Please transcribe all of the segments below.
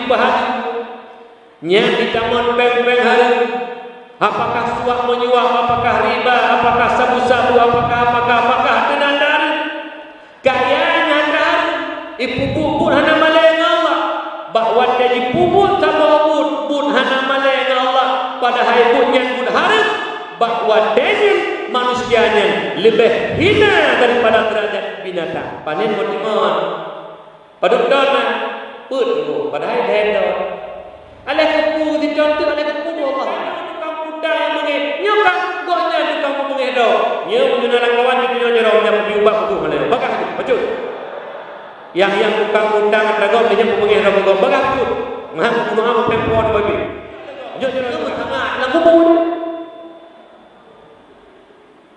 bahagia. Nya ditamon beng-beng hari. Apakah suap menyuap, apakah riba, apakah sabu-sabu, apakah tenan. Kayanya dan ipu-puput hana maleng Allah. Bahwa dia dipuput sama bud hana maleng Allah. Padahal budnya bud harus. Bahwa dia manusianya lebih hina daripada derajat binatang. Panen motimon. Paduk dona put padahal dia ala kepu dicontoh ala kepu Allah. Tukang kuda yang mengeh nyokang goknya tukang mengeh do. Nya mengenal kawan di dunia jero nya piubah tu malai. Bakah tu, bacul. Yang tukang kuda ngagok dia mengeh do gok bakah tu. Mah apa pempon bagi. Nyo jero sangat lampu pun.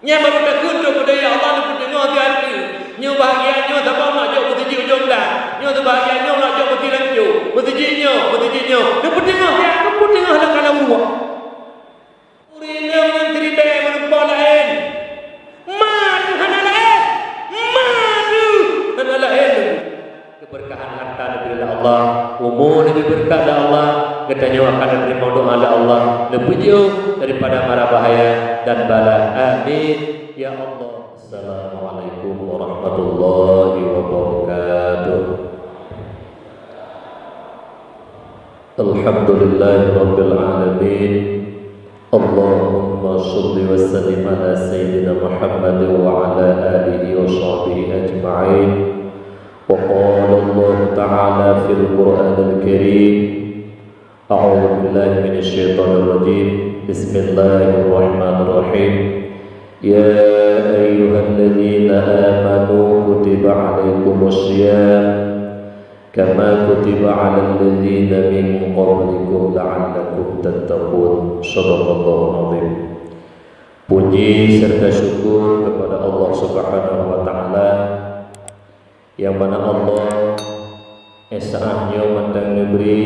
Nya baru dak kudu budaya Allah nak tengok dia ni. Nyo bahagia nyo tak apa nak jok mesti ujung dah. Nyo tu bahagia nyo nak jok mesti lanju. Mesti nyo. Nak tengok dia, nak tengok dah kalau buat. Urina dengan cerita merupa lain. Madu hana lain. Keberkahan harta daripada Allah, umur lebih berkat dari Allah, katanya akan menerima doa dari Allah, lebih jauh daripada mara bahaya dan bala. Amin ya Allah. Assalamualaikum warahmatullahi wabarakatuh. Alhamdulillahirabbil alamin. Allahumma shalli wa sallim ala sayyidina Muhammad wa ala alihi wa sahbihi ajma'in. Wa qala Allah ta'ala fil Qur'anil Karim. A'udzu billahi minasy syaithanir rajim. Bismillahirrahmanirrahim. Ya ayyuhalladzina amanu kutiba 'alaikumussyiyam kama kutiba 'alal ladzina min qablikum la'allakum tattaqun. Shadaqallahu azim. Puji serta syukur kepada Allah Subhanahu wa taala yang mana Allah esahnya mandang negeri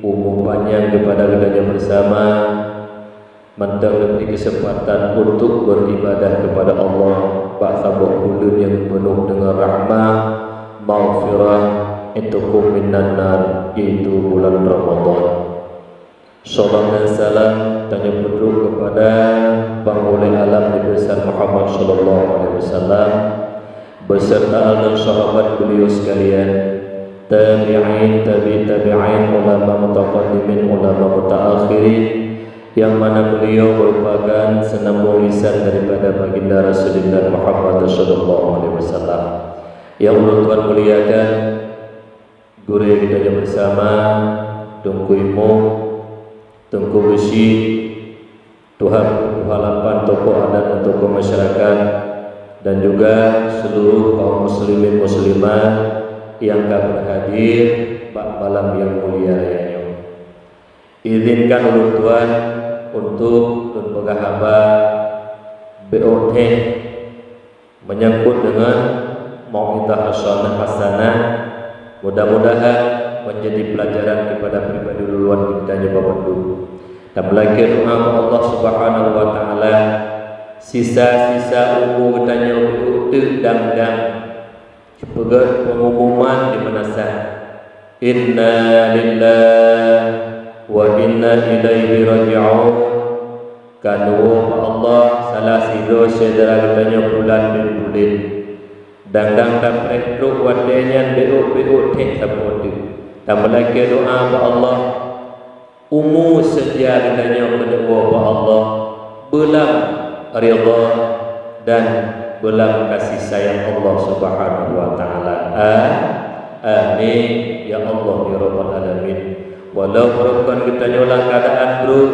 umur panjang kepada kita bersama, mandang memberi kesempatan untuk beribadah kepada Allah pada bulan yang penuh dengan rahmat, maghfirah, intukum minan nar, yaitu bulan Ramadan. Salam dan salam tanya berdoa kepada penghulu alam Nabi besar Muhammad sallallahu alaihi wasallam beserta anak sahabat beliau sekalian, tabi'in, tabi'in, ulama mutaqaddimin, ulama mutaakhirin, yang mana beliau merupakan senambung lisan daripada baginda Rasulullah Muhammad sallallahu alaihi wasallam. Yang Tuhan muliakan, guru kita bersama, tunggu ilmu, tunggu besi, Tuhan halapan tokoh adat dan tokoh masyarakat, dan juga seluruh kaum muslimin muslimah yang akan hadir pada malam yang mulia ini. Izinkan ulun Tuhan untuk berpegang hamba BOT menyangkut dengan mau'idah hasanah, mudah-mudahan menjadi pelajaran kepada pribadi duluan kita bapak dulu. Dan melaki doa Allah Subhanahu wa taala sisa-sisa umur tanya dang pegat pengumuman di manasah inna lillahi wa inna ilaihi raji'un. Kanu Allah salah sido saudara katanya bulan bin dang tak ruk wadenya beuk tek sapotu. Dan melaki doa Allah umur sedia katanya berdoa Allah belam ridha dan belam kasih sayang Allah Subhanahu wa taala. Amin ya Allah ya rabbal alamin. Walau merupakan kita dalam keadaan buruk,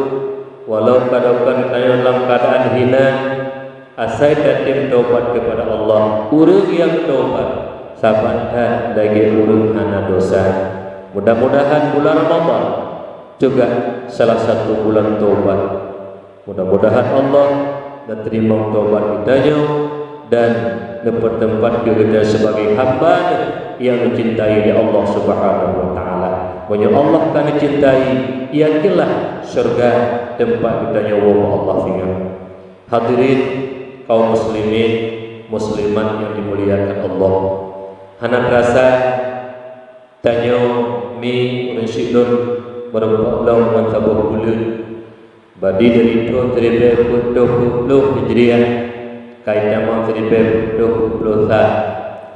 walau kadang kita dalam keadaan hina, asai tim taubat kepada Allah. Urang yang taubat sabantan dagi urang hana dosa. Mudah-mudahan bulan Ramadan juga salah satu bulan taubat. Mudah-mudahan Allah dan terima taubat kita dan dapat tempat kita sebagai hamba yang mencintai di Allah Subhanahu wa taala. Punya Allah kan mencintai, yakinlah surga tempat kita nyawa Allah tinggal. Hadirin kaum muslimin muslimat yang dimuliakan Allah. Hana rasa tanya mi urang sidon berbulan man sabuh bulan badi dari itu teribe puluh hijriah kaitan mau teribe puluh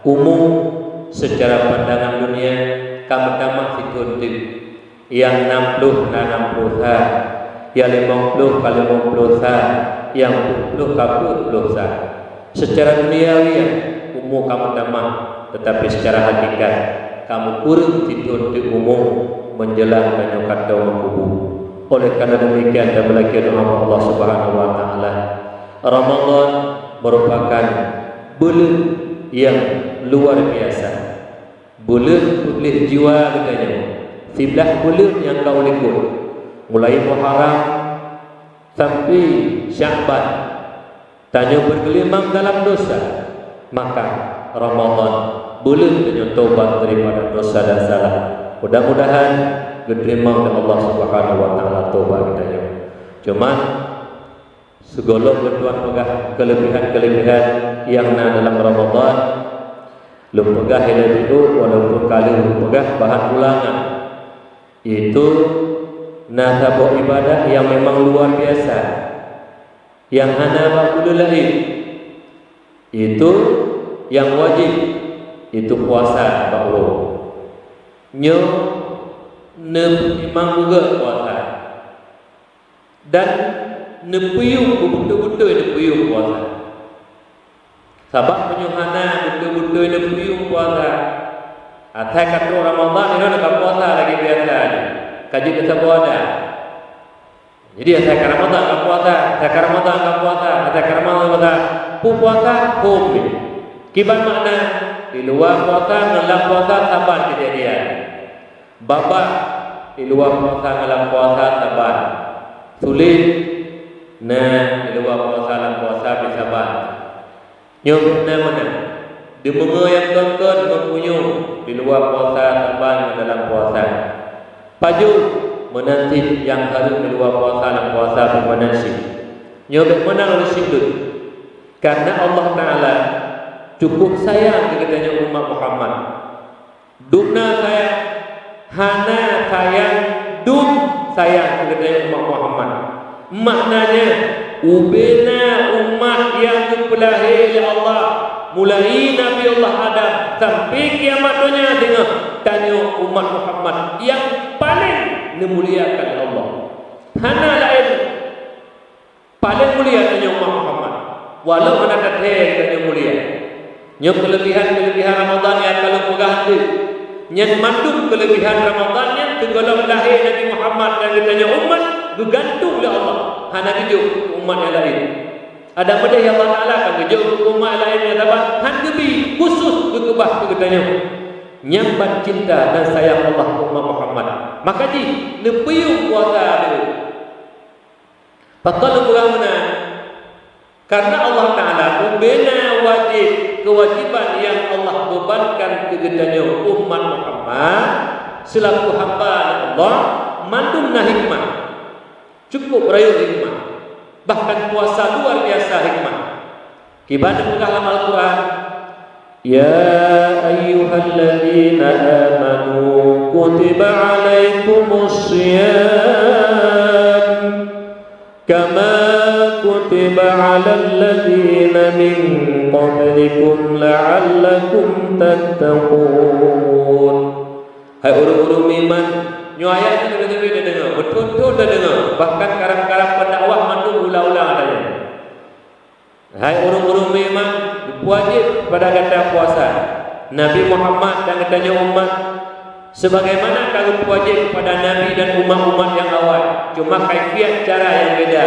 umum secara pandangan dunia kamu tamak situn yang 60 na 60 yang 50 kali 50 yang 10 kali 10 secara duniawi umum kamu tamak, tetapi secara hakikat kamu kurang situn di umum menjelang banyak doa kubur. Oleh karena demikian dan melaki doa Allah Subhanahu wa taala, Ramadan merupakan bulan yang luar biasa. Bulan pulih jiwa katanya. 11 bulan yang kau likut. Mulai Muharram sampai Sya'ban. Tanya bergelimang dalam dosa, maka Ramadan bulan penyuh taubat daripada dosa dan salah. Mudah-mudahan diterima oleh Allah Subhanahu wa taala taubat kita. Cuma segala bertuan pegah kelebihan-kelebihan yang ada dalam Ramadan lu pegah itu walaupun kali lu pegah bahan ulangan itu nasabah ibadah yang memang luar biasa yang hana bakul lain itu yang wajib itu puasa bakul nyo memang juga puasa dan nepuyung betul-betul nepuyung puasa sabab penyuhana betul-betul nepuyung puasa atai kata Ramadan ini nak puasa lagi biasa kaji kita puasa jadi atai Ramadan nak puasa atai Ramadan nak puasa atai Ramadan puasa home kiban makna di luar puasa ngelang puasa sabar kejadian babak di luar puasa ngelang puasa sabar sulit nah di luar puasa ngelang puasa bisa sabar nyom mana di mengo yang tonton mempunyung di luar puasa sabar dalam puasa paju menanti yang harus di luar puasa dalam puasa bermanasik nyom mana oleh sidut karena Allah Ta'ala cukup sayang katanya umat Muhammad. Dukna sayang, hana sayang, duk sayang katanya umat Muhammad. Maknanya ubena umat yang dipelahi oleh Allah, mulai Nabi Allah Adam sampai kiamat dunia dengan tanya umat Muhammad yang paling dimuliakan Allah. Hana lain paling mulia tanya umat Muhammad. Walau mana kata tanya mulia. Nyok kelebihan-kelebihan Ramadan yang kalau pegang itu yang mandum kelebihan Ramadan yang tenggelam lahir Nabi Muhammad dan ditanya umat bergantung oleh Allah hana hidup umat yang lain ada benda yang Allah Ta'ala akan hidup umat lain yang dapat handebi khusus berkebah bertanya nyambat cinta dan sayang Allah umat Muhammad maka ji nepuyung puasa dulu pakal kurang menang karena Allah Ta'ala membina wajib kewajiban yang Allah bebankan kepadanya umat Muhammad selaku hamba Allah mandum na hikmah cukup rayu hikmah bahkan puasa luar biasa hikmah kibana dalam Al-Quran ya ayyuhalladzina amanu kutiba alaikumus syiyam kama kutiba alal ladzina min qablikum la'allakum tattaqun. Hai orang-orang iman, nyo ayat ni lebih dah dengar, betul-betul dah dengar. Bahkan karang-karang pendakwah mandu ulang-ulang adanya. Hai orang-orang iman, wajib pada kata puasa. Nabi Muhammad dan katanya umat sebagaimana kalau wajib pada Nabi dan umat-umat yang awal, cuma kaifiat cara yang beda.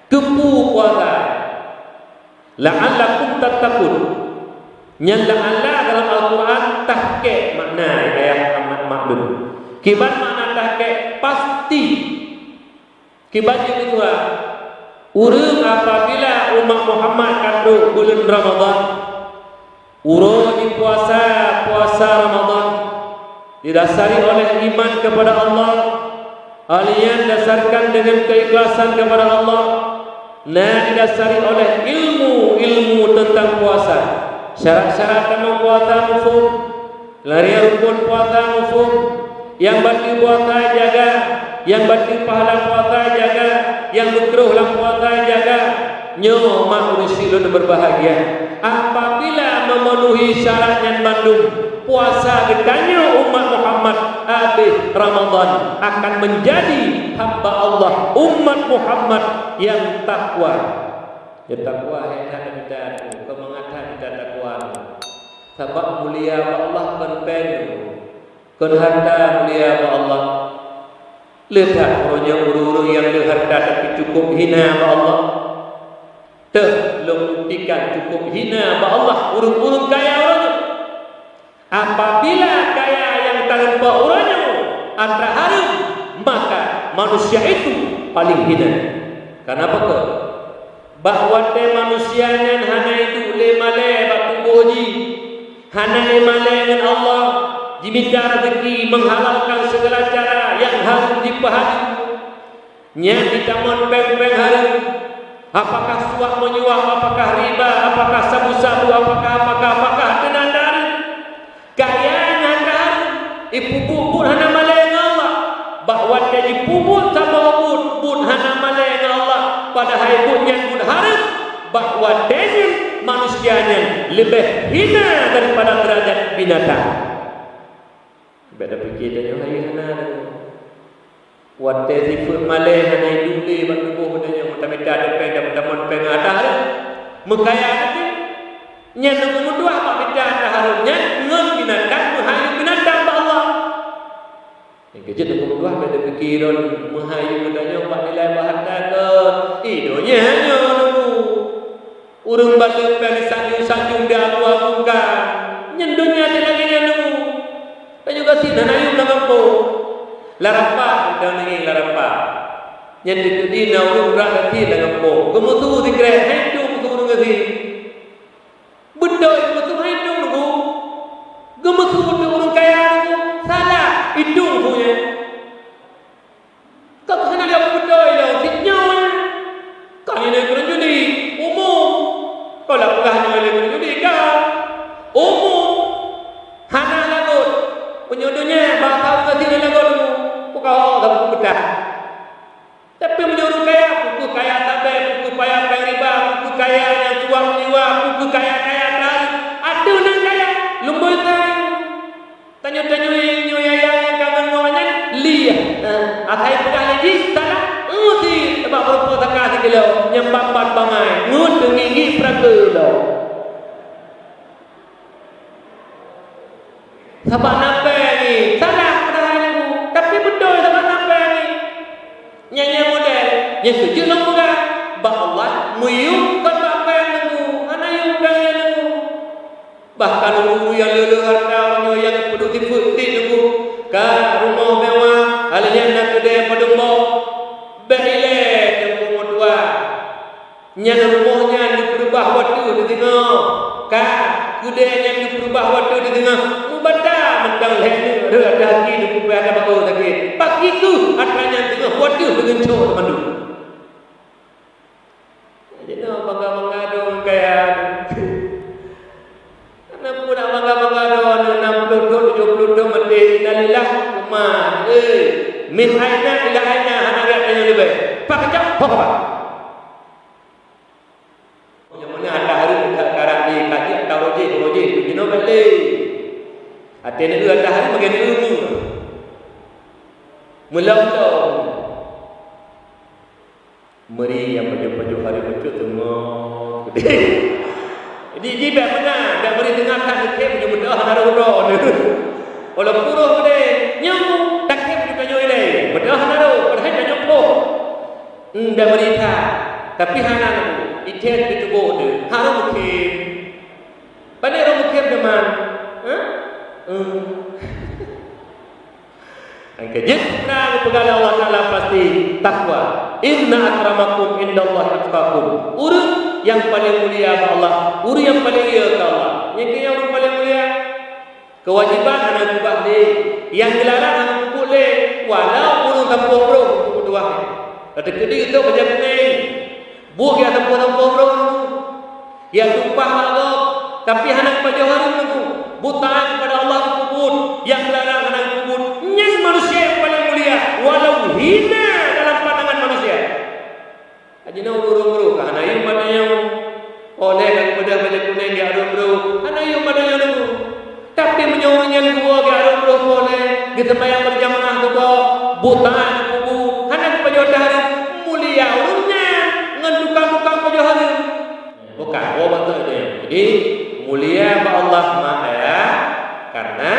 Kepu puasa la'allakum tattaqun yang la'alla dalam Al-Quran tahqiq makna ayat maklum kiban makna tahqiq pasti kiban itu urang apabila umat Muhammad kandung bulan Ramadan urang di puasa Ramadan didasari oleh iman kepada Allah alian dasarkan dengan keikhlasan kepada Allah nah didasari oleh ilmu tentang puasa syarat-syarat tentang puasa mufhum lari rukun puasa musuh, yang batu puasa jaga, yang batu pahala puasa jaga, yang makruh lang puasa jaga. Nyo mak usilun berbahagia apabila memenuhi syarat yang bandung puasa gedanya umat Muhammad habis Ramadan akan menjadi hamba Allah umat Muhammad yang takwa. Ya takwa hendak kita kemangatan kita takwa. Sebab mulia Allah kan penuh kan harta mulia Allah. Lihat orangnya uru-uru yang harta tapi cukup hina Allah. Belum buktikan cukup hina Allah urung-urung kaya orangnya. Apabila kaya yang tanpa orangnya antara harum, maka manusia itu paling hina. Kenapa ke? Bahwa manusianya hana itu lemale batu boji, hana lemale dengan Allah, diminta rezeki menghalalkan segala cara yang harus dipahami. Nya ditamon peng-peng harum. Apakah suap menyuap, apakah riba, apakah sabu-sabu, apakah denandar. Kaya ngandar, ibu-ibu hana malay Allah. Bahwa dia dipubut sama bud hana malay Allah. Padahal budnya bud harus. Bahwa dia manusianya lebih hina daripada derajat binatang. Beda fikir dia yang hina. Wate sifat malay hana iduli bertubuh dia mutamita ada peda mutamon pengadah mengkaya nanti nya nomor dua mak beda ada harusnya ngon binatang menghayu binatang Allah yang kejut nomor dua beda pikiran menghayu mudanya mak nilai bahasa ke idonya hanya nunggu urung batu pen sanjung dia aku-akukan nyendunya dia lagi nunggu dan juga sinan ayu mengampu larapa dan ini larapa yang ditudi nauru berarti dengan po kemutu dikira hidup kemutu ngasi benda kemutu hidup nunggu kemutu orang kaya nunggu salah hidup punya kau kena lihat benda itu fitnya kau ini kerja judi umum kau lah pula hanya kerja judi kau umum hana lagut penyodohnya bakal ngasih lagut kau tak bedah. Tapi menyuruh kaya, buku kaya tabe, buku kaya riba, buku kaya yang suap menyewa, buku kaya dan ada orang kaya, lumpuh tahu. Tanya-tanya yang kangen ngomongnya lihat. Akhir pernah lagi salah, uti sebab berapa takah kilo, nyempat bangai, ngut gigi prakelo. Sebab napa ni? Salah pernah tapi betul sebab napa ni? Nyanyi model yang sujud nak muda bah Allah muyukan apa yang nunggu mana yang kaya nunggu bahkan nunggu yang lelu harta yang produktif nunggu ke rumah mewah halnya nak kedai padumbo berile nunggu dua nyan rumahnya di berubah waktu di tengah ka kedainya di berubah waktu di tengah mubada mentang leher ada lagi di ada bagus lagi pagi tu akalnya tengah waktu dengan cowok teman. Jadi nak bangga-bangga dong kaya nak pun nak bangga-bangga dong 60 70 mati innalillah umat min aina ila aina hana yang lebih pak jam apa yang mana ada hari sekarang di kaji atau roji jenuh balik hati ni ada hari bagian ilmu mula-mula meri yang baju-baju hari muncul tengok jadi jibak mana dah meri tengah kan dekat punya benda ada urang kalau puruh gede nyamuk tak kep juga nyoy le benda ada padahal dah nyamuk dah meri ta tapi hana iten itu bode harum mungkin pada orang mungkin teman Angkajit na pegala Allah Taala pasti takwa. Inna akramakum indallahi atqakum. Urang yang paling mulia Allah, urang yang paling mulia Allah. Yang orang paling mulia kewajiban anak ubah ni, yang dilarang anak boleh walau urang tanpa bro berdua. Kata kedai itu macam ni. Buat dia tanpa bro. Ya tumpah Allah, tapi anak pada hari itu buta kepada Allah kebut, yang larang anak kebut. Yang manusia yang paling mulia, walau hina dalam pandangan manusia. Ajina urung-urung, karena yang mana yang oleh kepada baca kuning dia urung-urung, karena yang mana yang urung. Tapi menyuruhnya dua dia urung-urung boleh, kita bayang berjamaah juga, butaan kubu, anak pejodohan mulia urungnya, ngendukang-dukang pejodohan. Bukan, betul itu. Jadi mulia ba Allah Maha karena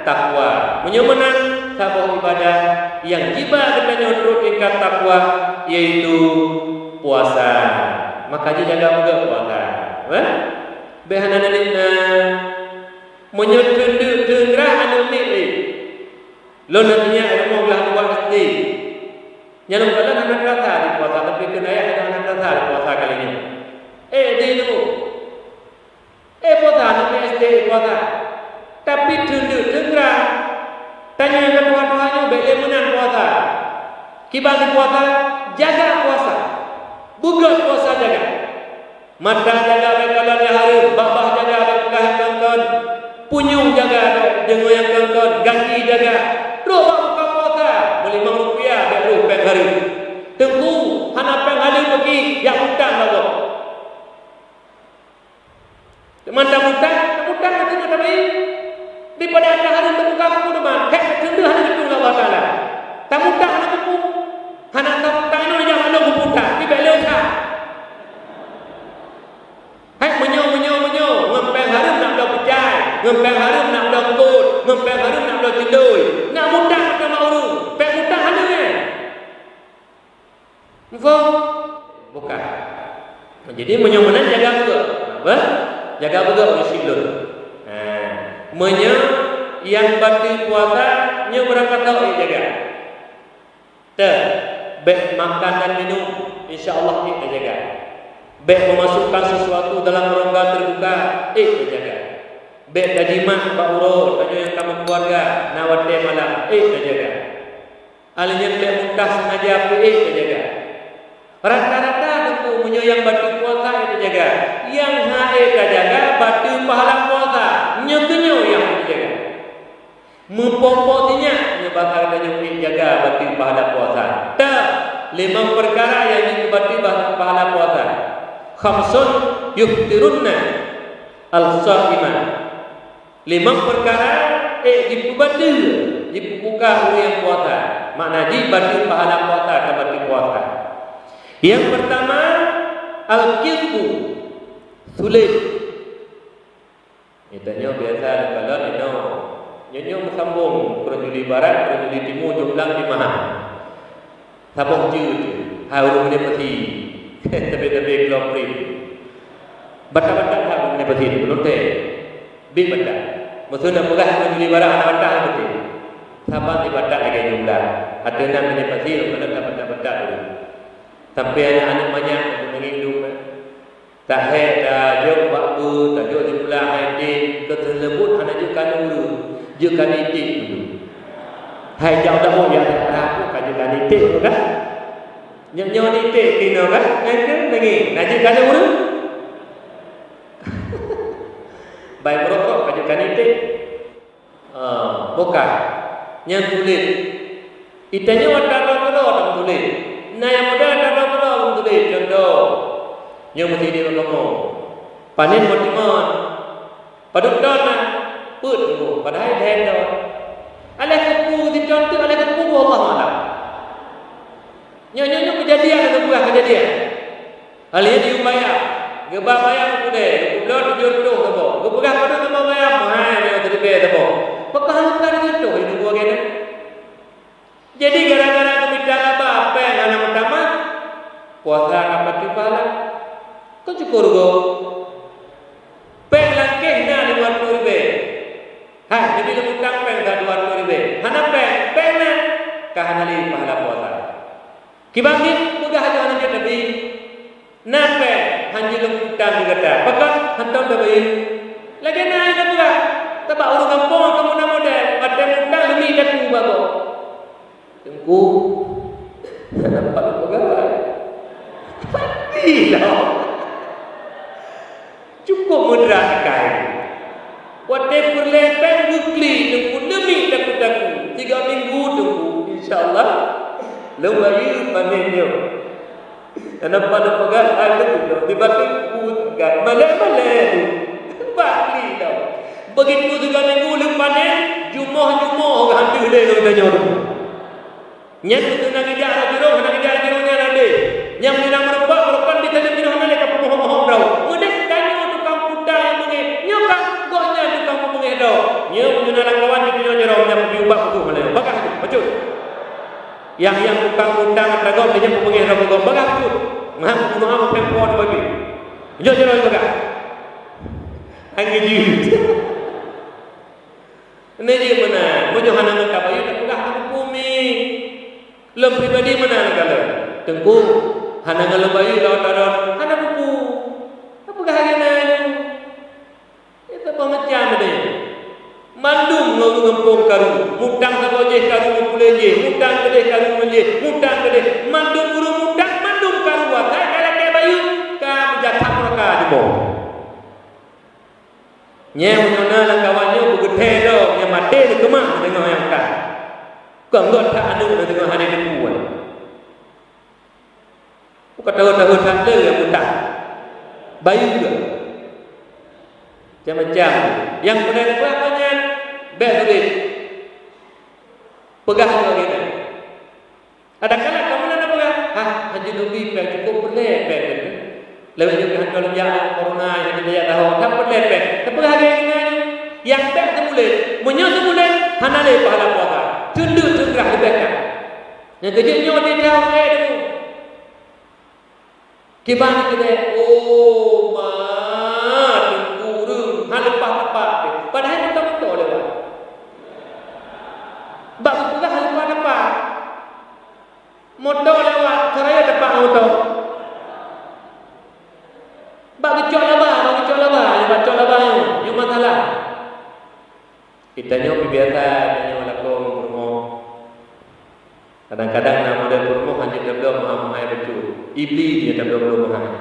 takwa. Menyemenang sebuah ibadah yang tiba kepadanya untuk tingkat takwa yaitu puasa. Makanya jaga juga puasa. Behana nina menyusun gerah anu ni. Lo nantinya ilmu belah dua SD. Nyalum kalian anak rata di puasa tapi kena ayah ada anak rata di puasa kali ini. Di itu. Puasa anak SD puasa. Tapi tunduk dengar. Tanya yang kedua-duanya beli menan puasa. Kibati puasa, jaga puasa. Buka puasa jaga. Mata jaga bekalan yang hari, babah jaga bekalan kongkon, punyung jaga jengo yang kongkon, ganti jaga. Roh buka puasa, beli Rp5 baru peng hari. Tunggu, hana peng hari pergi, yang hutang bago. Mantap hutang nanti nak baik. Daripada ada hari terbuka aku depan, tentu hari itu Allah Taala. Tamu tak nak aku, hana tamu tak ini yang ada aku putar, di beliau tak. Menyo, ngempeng hari nak dah pecah, ngempeng hari nak dah kot, ngempeng hari nak dah tidur. Nak mudah nak mauru, peng mudah hari ni. Bukan. Jadi menyo mana jaga betul, apa? Jaga betul musibah. Menye yang batin puasa nya berangkat tahu jaga. Baik makan dan minum insya-Allah kita jaga. Baik memasukkan sesuatu dalam rongga terbuka jaga. Baik dajimat bauro tanya yang kamu keluarga nawate malam jaga. Alinya tak mudah sengaja jaga. Rata-rata tentu menye yang batin puasa itu jaga. Yang jaga batin pahala puasa nyekenyo yang dijaga. Mempopotinya bakal ada jaga batin pahala puasa. 5 perkara yang dibati pahala puasa. Khamsun yuftirunna al-sha'iman. 5 perkara dibati dibuka oleh yang puasa. Makna dibati pahala puasa ke batin puasa. Yang pertama al-kidbu sulit. Itanya biasa kalau nyonya sambung perjuli barat, perjuli timur jumlah di mana? Sabung jut, harum ni peti, tapi kelopri. Bata-bata harum ni peti, belum teh. Big bata. Maksudnya pegang perjuli barat anak bata peti. Sabang di bata lagi jumlah. Ada nama ni peti, kalau bata-bata dulu. Sampai anak-anak banyak mengindung. Tak ada jauh waktu, tak jauh di pulang hati, keterlebut anak jukan dulu, jukan itik dulu. Hai jauh tak mau yang aku kan jukan itik tu kan? Nyawa itik kena kan? Nanti lagi, nak jukan dulu. Baik merokok kan jukan itik. Bukan, yang tulis. Itanya wadah orang tulis. Nah yang muda ada orang tulis contoh. Yang mesti dia ngomong panen motimon paduk dona put tu padahal dia dah alai kupu di contoh alai kupu Allah malam nyonya kejadian atau buah kejadian alai di upaya gebah bayang kude kulo jodoh tebo gebah paduk nama bayang mahal dia terbe tebo pakah lutar jodoh itu gua gene jadi gara-gara kemidang apa yang anak pertama puasa apa pahala. Kau cukup go. Peng langkeh na 50 ribu. Hai, jadi lemutang peng dah 20 ribu. Hana peng na kahanali pahala puasa. Kibangit mudah aja anaknya tapi na peng hanji lemutang juga dah. Pakat hantam dah bayi. Lagi na ina pula. Tebak urang kampung kamu na model. Ada mutang lebih dah ku bago. Tengku. Nampak pegawai. Patilah. Cukup mudah sekali. Whatever lepeng bukli 3 minggu tunggu insyaallah lembari panennya ana pada pegang ada tu dibatik gak malai bali dah begitu 3 minggu lepanen jumoh hantu dia kita nyoru nyat tu nak kejar jero nya ada yang minang merupak di tanah minang mana ka pomoh-pomoh brau mudah tanya tukang pudang yang mengi nyoka goknya tukang mengi dau nya punya nak kawan di punya jero nya pergi ubah tu mana bakah tu macul yang tukang pudang tragom dia mengi dau gom bakah tu mah apa pempon bagi jero bakah angin jiut ini dia mana mojo hana ka bayu tak pegah bumi lem pribadi mana kalau tengku hana kalau bayu lawan daron hana buku apa kahana itu apa macam dia mandum ngau ngempong karu mudang sabojeh karu muleje mudang gede karu muleje mudang gede mandum guru mudang mandum karu wae kalau ke bayu ka menjatah mereka di bawah nyew nyona lang kawannya begede do yang mati ni kemah dengan yang kan kanggot tak anu dengan hari ni buat bukan tahu tak le yang mudah bayu juga macam-macam yang pernah apa bet duit pegah lagi ni ada kala kamu nak pegah haji lebih cukup boleh bet lebih juga kalau yang corona yang dia tahu tak boleh bet tapi hari ini yang bet semula menyusul semula hana le pahala puasa tundu tundrah lebihkan yang kejutnya dia tahu tu kibani kita oh ma tunggu hal lepas padahal kita betul lewat bab pegah hal lepas motor lewat keraya dapat motor bagi cok laba yang masalah kita nyopi biasa nyopi lakom bermo kadang-kadang nama dia bermo hanya dia mahal betul iblis dia belum mahal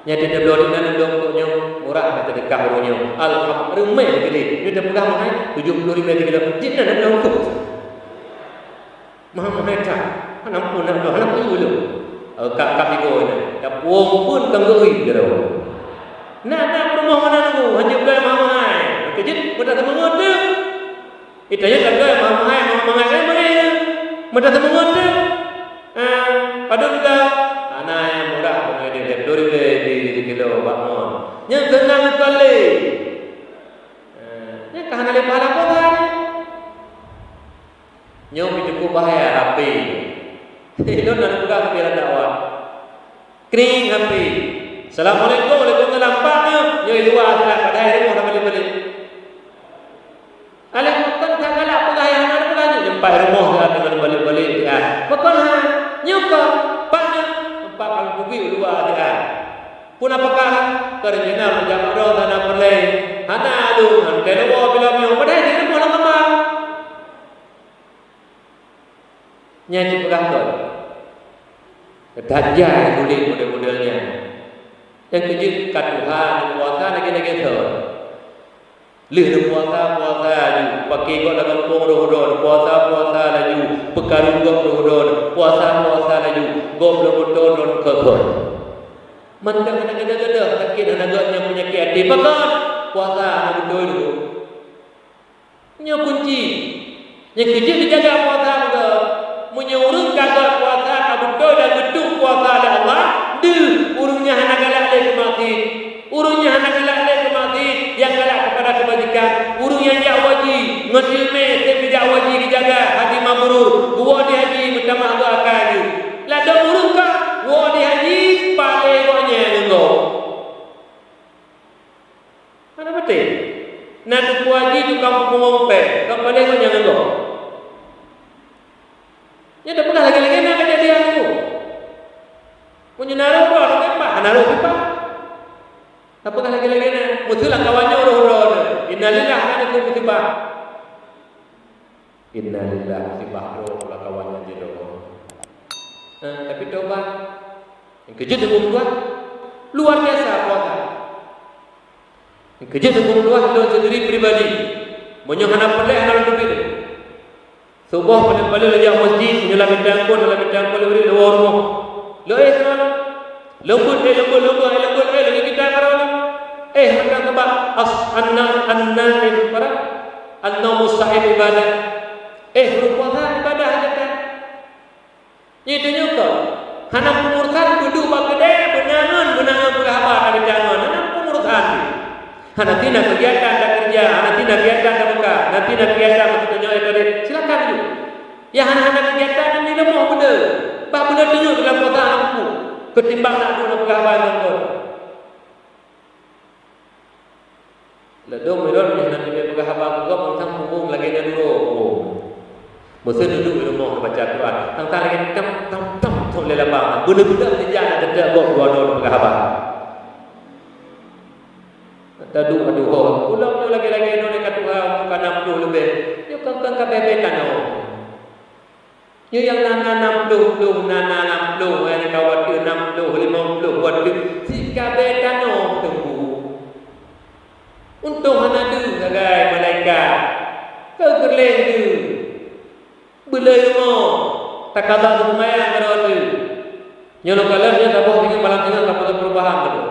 nyata dia belum dengan belum untuknya murah kata dekat orangnya alhamdulillah gede dia dah pegang mahal 75 kilo jinna dia belum untuk mahal tak anak dulu kak bigo ni dah puong pun kanggoi gero nak rumah mana tu hanya belai mahal kejut mudah temengot tu itanya tak ada mahal kan mana mudah temengot tu padahal juga anak yang murah punya dia 2 kilo bakmon yang senang sekali ni kahana le pahala apa kan nyom cukup bahaya api itu nak buka pikiran dakwah kering api assalamualaikum waalaikumsalam paknya nyoi luar tak pada hari mau balik alih makan tak galak pegayaan ada peganya jumpa rumah dengan balik ya makan nyuka paknya empat kali bugi luar dia pun apakah kerjanya menjaga roh tanah perlai hana alu hantai luar bila mau pada hari mau kembang nyanyi pegang tu Dajjal boleh model-modelnya yang kejut kat Tuhan puasa lagi-lagi tu lih puasa lagi pakai kau dalam pong puasa lagi pekarung gok puasa lagi gok belum kekon mandang gede sakit anaknya penyakit hati pakat puasa dulu nya kunci yang kejut dijaga puasa juga menyuruh kagak puasa kabudoi dan gedung puasa ada Allah urungnya hana galak le kemati urungnya hana galak le kemati yang galak kepada kebajikan urung yang jawwaji ngesilme tapi jawwaji dijaga haji mabrur gua di haji minta doakan la do urung ka gua di haji pale gonya nggo mana betul nak tu haji tu kampung ngompe kapale gonya nggo ya dah pernah lagi-lagi nak kejadian tu punya naruh roh apa naruh apa apakah lagi-lagi nak mestilah kawannya roh innalillah kan itu musibah innalillah musibah roh lah kawannya je roh tapi tobat yang kejut hukum luar biasa puasa yang kejut hukum lu sendiri pribadi menyohana perleh anak lebih Subuh paling-paling lejak masjid, menyelam bidang pun, dalam bidang pun lebih luar rumah. Kenapa? Lembut, lagi kita karena mereka kebak an-naim para an-naum sahib ibadah. Berpuasa ibadah aja kan. Itu juga. Hana pengursan duduk bagede benangan berhabar dari jangan. Hana pengursan. Hana tina kegiatan ada kerja, hana tina kegiatan ada buka, hana tina kegiatan maksudnya itu silakan dulu. Ya hana kegiatan ini lemah benda. Bah benda tunjuk dalam kota anakku. Ketimbang nak duduk berhabar dengan Ledong merot yang nanti dia berhabar juga tentang punggung lagi nya dulu. Mesti duduk di rumah baca Quran. Tentang lagi tam oleh lapang. Benda-benda menjadi ada buat berhabar. Tadu pulang lagi no dekat Tuhan bukan 60 lebih. Yo kan kabebetan no. Yo yang nana 60 yang kawat 60 50 buat si kabetan no tunggu. Untung hana du sebagai malaikat. Kau kerleng du. Belai mo. Tak kata semayang kalau tu. Nyolo kalam dia tak boleh tinggal malam tengah tak boleh perubahan tu.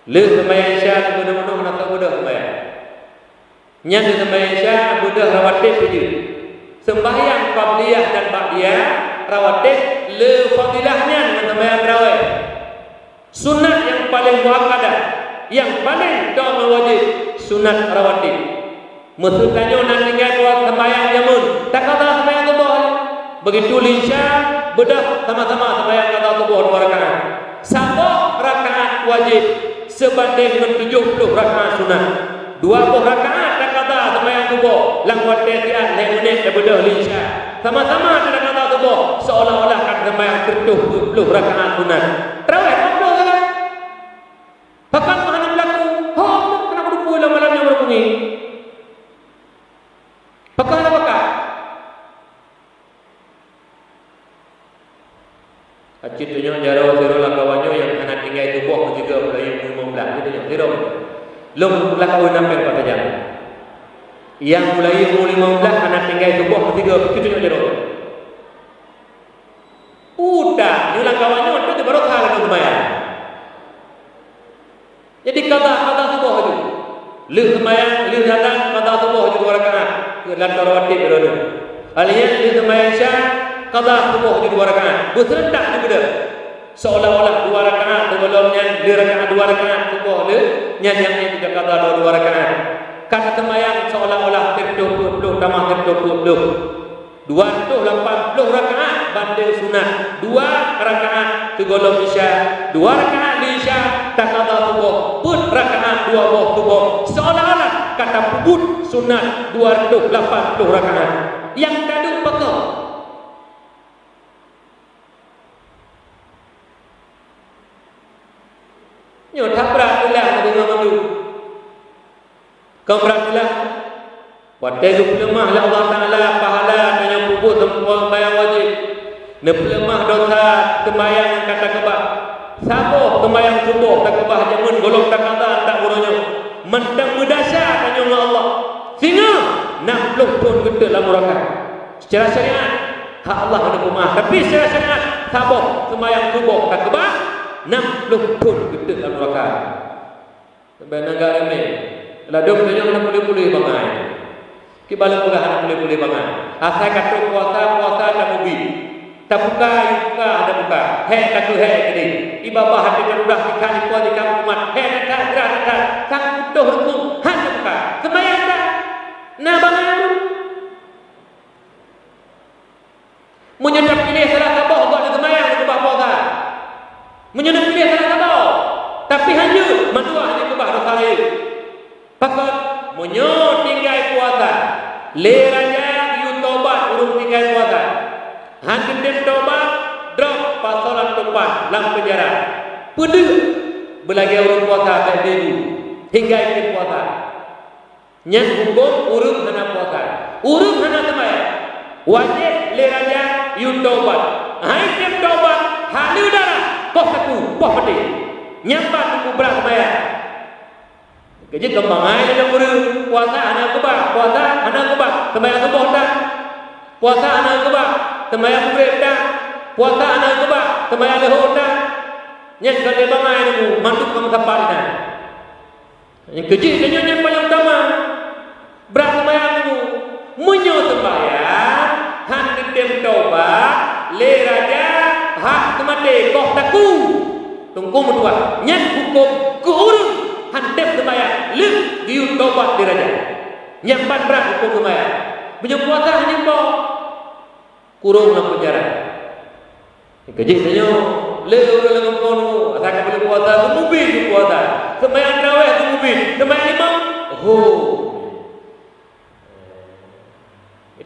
Le semayang Isya benar-benar nak mudah semayang. Nyat semayang Isya mudah rawatib je. Sembahyang qabliyah dan ba'diyah rawatib le fadilahnya semayang rawatib. Sunat yang paling muakkadah, yang paling doa wajib sunat rawatib. Maksudnya nak tinggal buat sembahyang jamun. Tak kata sembahyang subuh. Begitu lincah bedah sama-sama sembahyang kata subuh 2 rakaat. 1 rakaat wajib sebanding dengan 70 rakaat sunat. 20 rakaat tak kata sembahyang subuh. Lang waktu tiap menit bedah lincah. Sama-sama tak kata subuh seolah-olah kat sembahyang 70 rakaat sunat. Terawih apa kan? Bahkan mana berlaku? Kenapa lupa malam yang berbunyi? Apakah? Acit tunjuk jaro langkawannya yang anak tinggal itu buah juga mulai 15 itu yang zero. Lom belakang nampil pada jam. Yang mulai 15 anak tinggal itu buah ketiga itu tunjuk jaro. Udah, ni langkawannya itu baru hal itu lumayan. Jadi kata subuh itu. Lu semayang, lu datang kata subuh itu 2 rakaat. Lantar rawatib berada. Alian di sembahyang Isya qada subuh di 2 rakaat. Berserentak di benda. Seolah-olah 2 rakaat sebelumnya 2 rakaat subuh le nyanyi tidak qada 2 rakaat. Kata sembahyang seolah-olah 70 tambah 70. 280 rakaat banding sunat. 2 rakaat segolong Isya, 2 rakaat di Isya tak qada subuh. Pun rakaat 2 subuh. Seolah-olah kata pun sunat 280 rakaat. Yang tadi pekak. Nyo tak beratulah dengan mandu. Kau beratulah. Wadai lemah la Allah Taala pahala yang pupuk semua bayang wajib. Lemah dosa sembahyang yang kata kebah. Sabuh sembahyang subuh tak kebah jamun golong tak kata tak gurunya. Mentang mudasya tanya Allah. Sehingga 60 pun gede dalam rakaat. Secara syariat hak Allah ada kumah. Tapi secara syariat sabuh sembahyang subuh tak kebah 60 pun gede dalam rakaat. Sampai negara ni. Ladung tanya nak boleh bangai. Kibala pula nak boleh bangai. Asal kata puasa tak mubi. Tak buka ada buka. Hei kata kini. Ibabah hati terudah ikan kuat ikan umat. Hei tak sang utuh hukum hanya buka. Sembahyang tak. Nah bangai. Menyedap pilih salah tabah buat sembahyang di kebah puasa. Menyedap pilih salah tabah. Tapi hanya mandua hanya kebah dosa lain. Pakat menyo tinggal puasa. Le raja yu tobat urung tinggal puasa. Hantin tobat drop pasalan tobat dalam penjara. Pedu belagi urung puasa tak debu hingga ikut puasa. Nyang hukum urung hana puasa. Urung hana sembahyang. Wajib le raja yu tobat. Hantin tobat halu darah kau saku kau peti. Nyambat ku berat sembahyang. Kerja kembang air dalam urung puasa hana kebah, puasa hana kebah, sembahyang subuh tak. puasa anak keba temayang berita puasa anak keba temayang lehona nyet kali bangai nu manduk kang kapalna yang keji yang paling utama berat temayang nu munyo sembahyang han gedem taubat le raja hak kemate kok taku tunggu medua nyet hukum kurun han dem sembahyang le diu taubat di raja nyampan berat hukum sembahyang punya puasa hanya po kurung dalam penjara. Keji tanya, le orang dalam kono, asal boleh puasa, kemubil tu puasa. Sembahyang tarawih kemubil, sembahyang imam. Oh.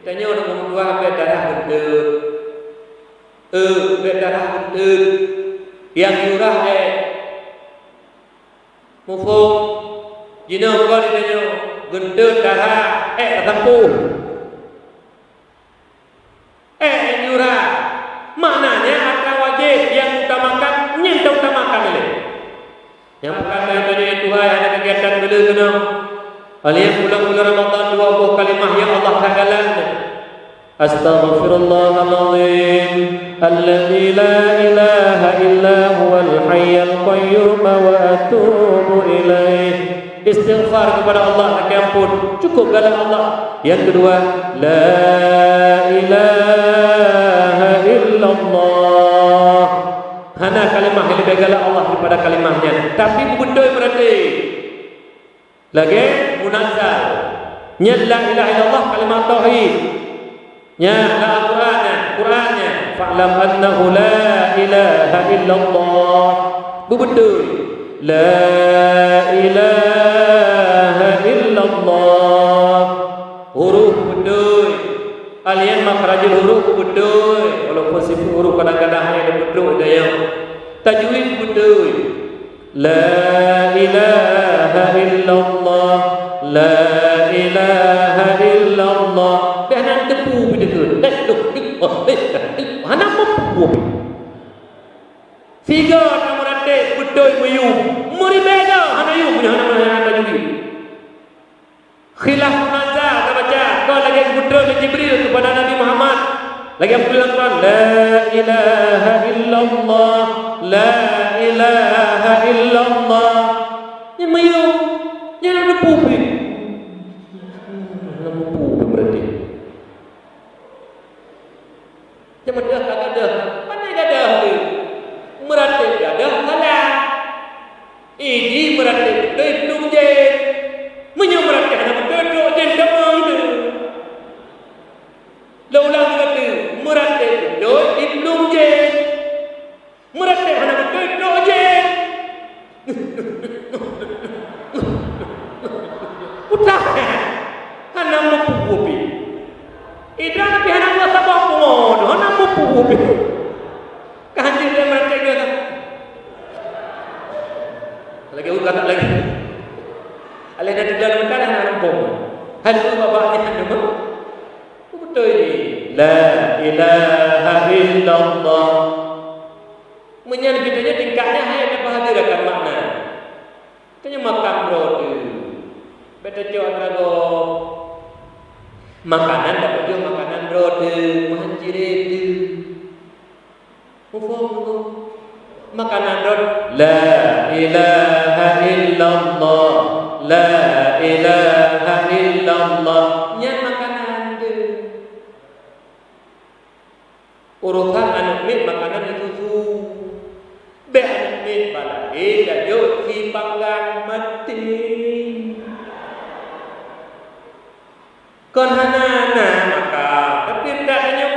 Tanya orang nombor 2 ambil darah gendut. Ambil darah gendut. Yang murah mufung. Jina kau ditanya, gendut darah ketampuh. Nyurah maknanya ada wajib yang utamakan nyinta utamakan oleh yang perkara tadi Tuhan ada kegiatan bela kena alias bulan-bulan Ramadan 20 kalimah yang Allah tagalan astaghfirullahaladzim alladzi la ilaha illa huwal hayyul qayyum wa atubu ilaih. Istighfar kepada Allah, ampun, cukup dalam Allah. Yang kedua, la ilaha illallah. Hana kalimah yang lebih galak Allah daripada kalimahnya. Tapi benda berarti lagi munazzal. Nya la ilaha illallah kalimah tauhid. Nya la Qur'annya. Fa'lam annahu la ilaha illallah. Benda la ilaha illallah huruf bedoi alian makhrajul huruf bedoi walaupun sifat huruf kadang-kadang ada bedoi ada yang tajwid bedoi la ilaha illallah la ilaha illallah dan tepu begitu hana mampu tiga namorate bedoi mayu muri beda hana yu punya hana tajwid khilaf nazar kita baca kau lagi putra Jibril kepada Nabi Muhammad lagi bilang Quran la ilaha illallah la ilaha illallah ni mayu ni ada pupi berarti jangan dah ada mana ada meratib ada salah ini meratib itu je menyuratkan apa duduk je sama itu laulang kata meratib duduk ibnu je meratib apa duduk je putar hana mempupi idra tapi hana buat sabah pun hana mempupi kahanjir dia meratib dia lagi ulang lagi alih dah dalam tanah nak rempong hal itu bapaknya nama betul ini la ilaha illallah menyan bedanya tingkatnya hanya dapat hadirkan makna tanya makan roti beda jauh rago makanan dapat jauh makanan roti manjir itu makanan roti la ilaha illallah la ilaha illallah nyan makanan dia urusan anak mit makanan itu tu be anak mit balai dan yo si panggang mati kon hanana maka tapi tidak hanya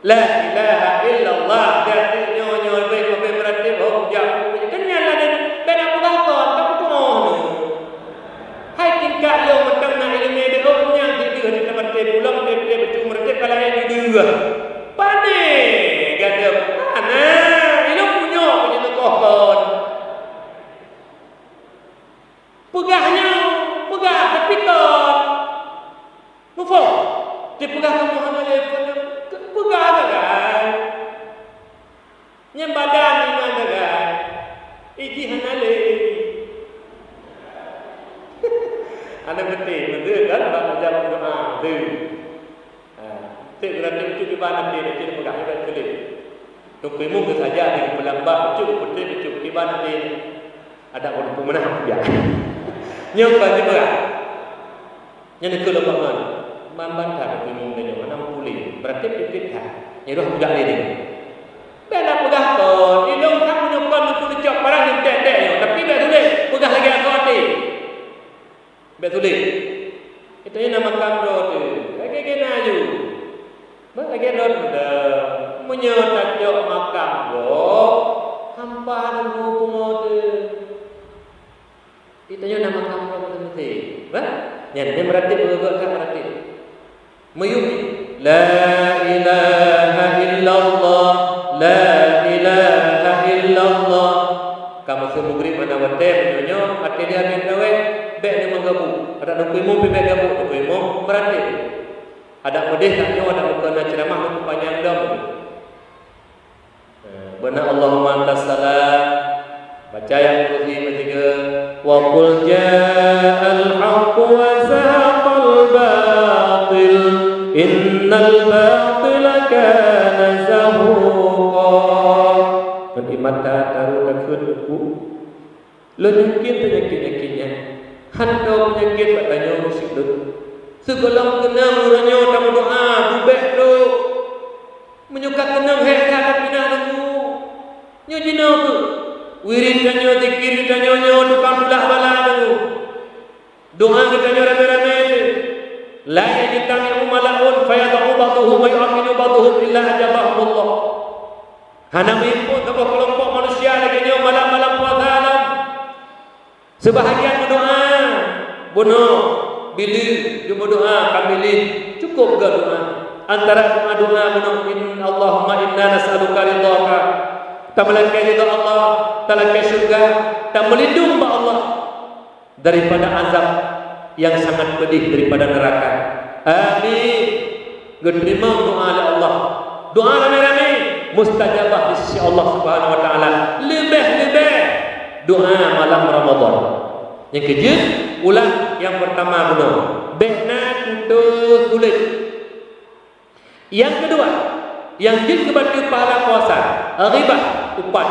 la ilaha illallah dan nyonya baik berarti oh jauh kenyal ada beda pulakon tapi kono hai tingkat yo mentang nak ilmu be orangnya di dia tempat pulang dia bercuma dia kalau yang di dia pane gada mana ilmu punya tokohon pegahnya pegah tapi ton mufo dipegah ke Muhammad pegah kan nyembadan di mana kan iji hanale ada betul kan baca doa tu. Tu berarti itu di mana dia nanti pegang dia tulis. Tunggu mungkin saja di pelambak cukup putih cukup di mana dia ada orang pemenang dia. Nyoba di mana? Yang itu lepas mana? Membantah bingung dengan mana pulih. Berarti pipit dah. Nyeruh budak ni. Bela pegang tu. Ilung tak menyukan untuk dicok parang yang dek-dek yo. Tapi bela tulis. Pegang lagi aku hati. Bela tulis. Itu yang nama kamro tu. Lagi kena ju. Lagi don dah. Menyerta jok makam go. Hampa nunggu kumo tu. Itu yang nama kamro tu mesti. Yang berarti bergerak berarti. Meyuki la ilaha illallah la ilaha illallah kamu semugri mana wate menyo ate dia bendawe bek ni manggabu ada nunggu mu bek gabu nunggu mu berarti ada modeh tak nyo ada bukan ceramah mu panjang dom benar Allahumma antas salam baca yang kursi ketiga wa qul ja'al haqq wa zahaqal batil innal batila kana zahuqa mata taruh takut aku lenyakit penyakit-penyakitnya handau penyakit katanya musibut segelam kenang orangnya tamu doa bubek tu menyukat kenang hekat pina tunggu nyo jino tu wirid kanyo zikir kanyo nyo tukang belah bala tu doa kanyo rame-rame la yajtami'u mala'un fayad'u ba'dhum wa yu'minu ba'dhum illa ajabahullah. Hana pun kelompok kelompok manusia lagi nyo malam-malam puasa alam. Sebahagian berdoa, bunuh bila dia berdoa kami cukup ke doa. Antara doa bunuh in Allahumma inna nas'aluka ridhaka. Tamalkan ridha Allah, talakai syurga, tak melindung ba Allah daripada azab yang sangat pedih daripada neraka. Amin. Diterima doa oleh Allah. Doa rame-rame mustajabah di sisi Allah Subhanahu wa taala. Lebih-lebih doa malam Ramadan. Yang kejut ulang yang pertama benar. Bekna kutu kulit. Yang kedua, yang jin kepada pahala puasa, ghibah upat.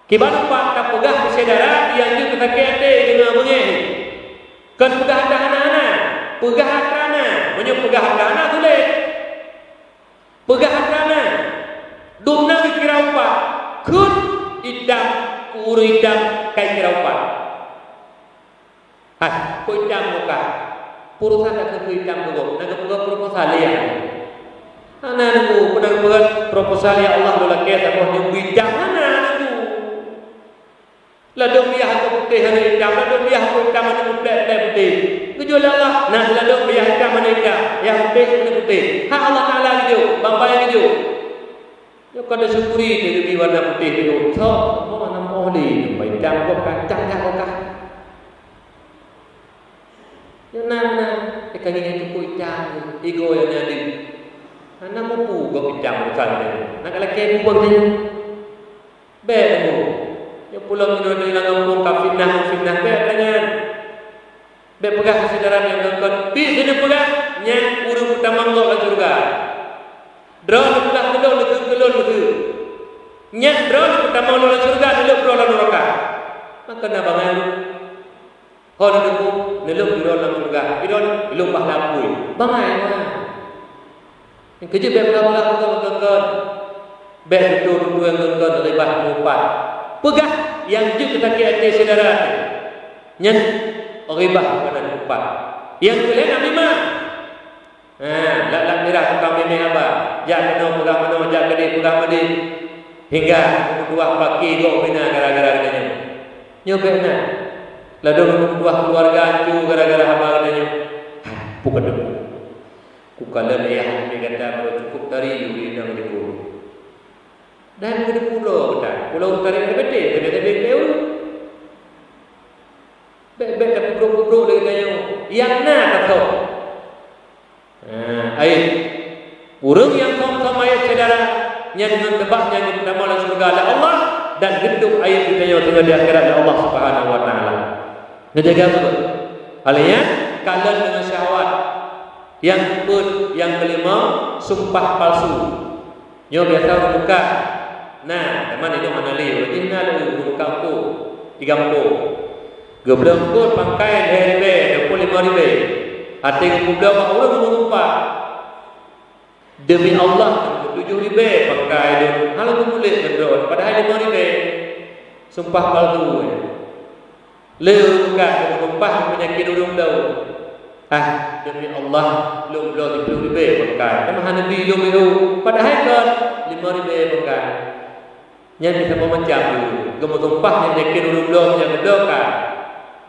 Kibar upat tak pegah saudara yang jin kita kete dengan mengeh. Kan pegah anak-anak, pegah anak-anak, menyuruh pegah anak-anak tulis. Pegah anak-anak, dumna kira upat, kun idam, uru idam, kai kira upat. Ku idam muka, purusan tak ke idam tu, nak ke proposal ya. Anak tu, pernah buat proposal ya Allah dola kes, aku ni idam anak tu. Ladung biah aku putih hana hitam, ladung biah aku hitam hana putih. Tujuh Allah, nah ladung biah hitam hana hitam, yang putih hana putih. Hak Allah Ta'ala gitu, bampai gitu. Ya kada syukuri dia lebih warna putih itu. So, mau mana mau di, hitam kok kacang dah kok kah. Ya nana, ikan ini tu hitam, ego yang jadi. Nana mau kok hitam bukan ni. Nak kalau kau buat ni, beramu. Ya pulang ini dengan ngomong kafirnah berangan. Be pegah saudara yang ngangkon. Bi sini pegah nyang urung utama ngok surga. Drone pegah kedol itu. Nyang drone utama ngok surga dulu drone neraka. Maka na bangan. Hon itu neluk drone surga. Idon bah lampui. Bangai mah. Yang kerja be pegah ngangkon. Be itu dua ngangkon ribah mupat. Pegah yang juga kita kira saudara nyen ribah pada lupa yang boleh nak lima lak merah tukang memeh apa jak kena pegang mana jak gede pegang madi hingga dua pagi dua bina gara-gara katanya nyobekna lalu dua keluarga hancur gara-gara apa katanya bukan debu kukala ayah ni kata cukup dari yuri nang debu dan ke pulau betul. Pulau utara ni betul. Betul leu. Bek dah pulau lagi tanya. Yang na tak tahu. Ayat. Burung yang sama ayat saudara yang mentebaknya di dalam surga Allah dan genduk ayat ditanya dengan di akhirat Allah Subhanahu wa taala. Ngejaga betul. Halnya kalian dengan syahwat Yang kelima, sumpah palsu. Nyo biasa buka. Nah, teman itu mana li? Original lu kampung, di kampung. Geblong kod pangkai herbe, 25.000. Ate geblong mak urang sumpah. Demi Allah 7.000 pangkai dia. Halo kulit bendron, padahal 5.000. Sumpah palsu. Lu buka sumpah penyakit urung dau. Demi Allah lu belum 10.000 pangkai. Emang Nabi lu itu padahal kan 5.000 pangkai. Nya bisa macam dulu. Gemu tumpah yang yakin ulum yang berdoa.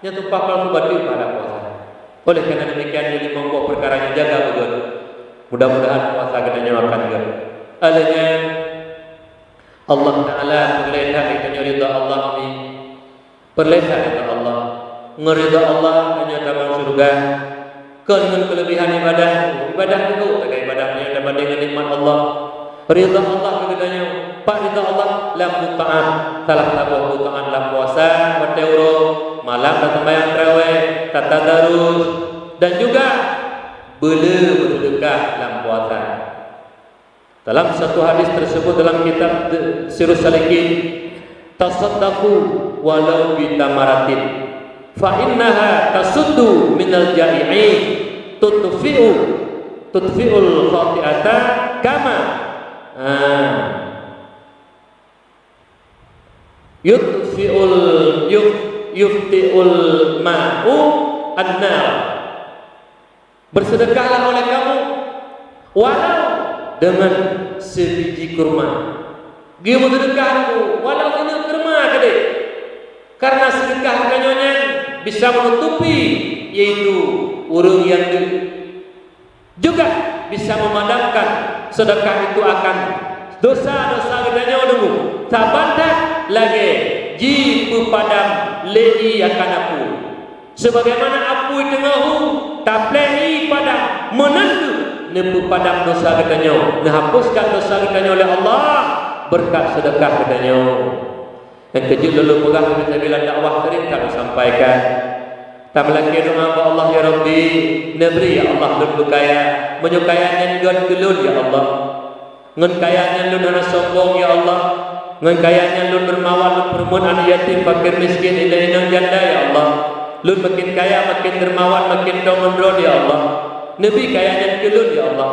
Nya tumpah palsu batu pada puasa. Oleh karena demikian jadi monggo perkaranya jaga betul. Mudah-mudahan puasa kita nyawakan juga. Alanya Allah Taala berleha kita ridha Allah ni. Berleha ridha Allah. Ngeridha Allah hanya dalam surga. Dengan kelebihan ibadah itu sebagai ibadahnya dapat dengan nikmat Allah. Ridha Allah kepadanya. Pak ridha Allah lam ta'am. Salah satu ta'am lam puasa, berteuro, malam dan sembahyang tarawih, tadarus dan juga bersedekah dalam puasa. Dalam satu hadis tersebut dalam kitab Sirrus Salikin, tasaddaqu walau bi tamaratin fa innaha tasuddu minal jai'in tudfi'ul khati'ata kama yufti'ul ma'u an-nar. Bersedekahlah oleh kamu walau dengan sebiji kurma. Dia bersedekahku walau ini kurma gede. Karena sedekah kanyonya bisa menutupi yaitu urung yang juga bisa memadamkan. Sedekah itu akan dosa-dosa gedanya dulu. Sabandak lagi jibu padam lei akan aku. Sebagaimana apu dengahu taplei padam menentu nebu padam dosa gedanya. Menghapuskan dosa gedanya oleh Allah berkat sedekah gedanya. Dan kejut lalu pegang kita bilang dakwah sering kami sampaikan. Tamlaki doa ke Allah ya Rabbi, nebri ya Allah lun berkaya, menyukainya God gelun ya Allah. Ngan kayanya lun hana sombong ya Allah. Ngan kayanya lun bermawar lun permun anak yatim fakir miskin indah inang janda ya Allah. Lun makin kaya makin dermawan makin domendron ya Allah. Nabi kayanya gelun ya Allah.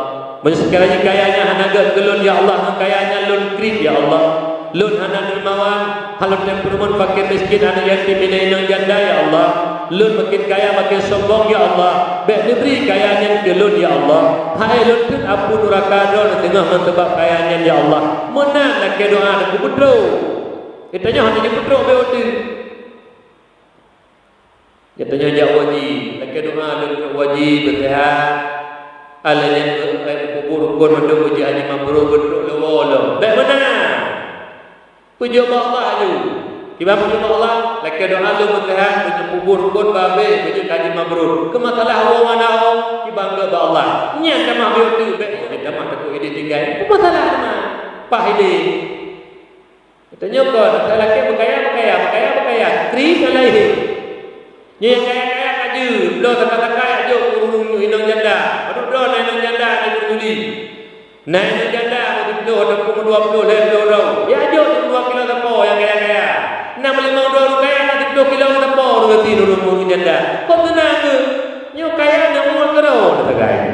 Sekiranya kayanya hana gelun ya Allah, ngan kayanya lun krip ya Allah. Lun hana dermawan, halun dan permun fakir miskin anak yatim indah inang janda ya Allah. Lun makin kaya makin sombong ya Allah. Bek diberi kayanya ke lun ya Allah. Hai lun pun apu neraka don tengah mentebak kayanya ya Allah. Menang nak doa aku putro. Kitanya hanya putro be odi. Kitanya jak wajib. Nak doa dan wajib bersehat. Alanya kubur kun mendung uji haji mabrur betul lewolo. Bek menang. Puji Allah tu. Tiba puji Allah, laki doa lu bertahan, puji kubur kun babe, puji kaji mabrur. Kemasalah hawa mana hawa, tiba enggak ba Allah. Nya sama biu tu, be, kita mah takut ini tinggal. Kemasalah mana? Pak ini. Kita nyokor, saya laki berkaya. Kris alaihi. Nya yang kaya kaju, lo taka aja urung inang janda. Aduh do inang janda ni berjuli. Nah inang janda begitu ada 20 leh ya aja 2 kilo tepo yang kaya. 65 rupiah nanti 2 kilo tepo berarti urung janda. Kok tenang ke? Nyo kaya yang muat kero kata gaya.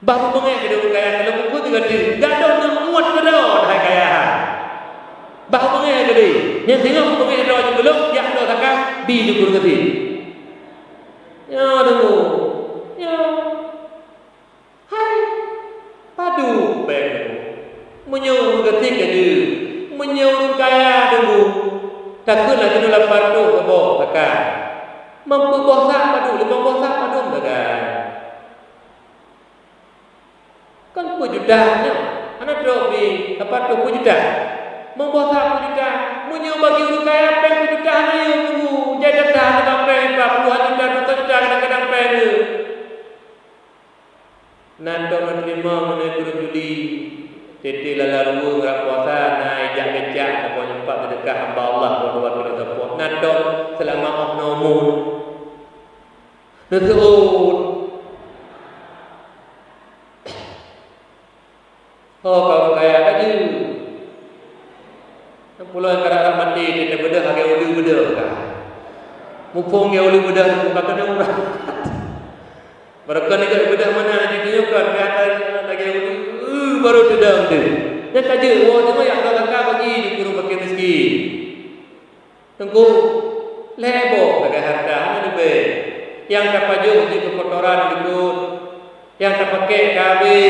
Babu bengek ke dulu kaya kalau buku juga di gadon yang muat kero dah kaya. Babu bengek ke di. Yang tengok bengek do belum ya do takak bi di guru keti. Yo tunggu. Yo. Hai. Padu beng. Menyo keti ke di. Menyuruh kaya dulu. Takutlah kita lapar tu kebo takkan. Mampu bosak padu, 5 bosak padu takkan. Kan pujudahnya. Anak drobi, apa tu pujudah? Membosak pujudah. Menyuruh bagi orang kaya peng pujudah na yang tunggu. Jadi dah nak peng 40 juta juta kadang-kadang peng. Nanti menerima menegur judi. Titi lalu ngerak puasa naik jak-jak apa nyempat sedekah hamba Allah berdoa kepada Allah. Nadok selama nomun. Nutut Pulau kerana mati kita bedah agak ulu bedah kan. Mumpung dia ulu bedah bukan kena murah. Mereka ni kat bedah mana di tunjukkan ke atas lagi ulu baru sedang tu. Dia saja oh tengok yang kakak bagi di kurung pakai miskin. Tengku lebok agak harta hanya lebih. Yang tak pajuk di kekotoran ikut. Yang tak pakai kabe,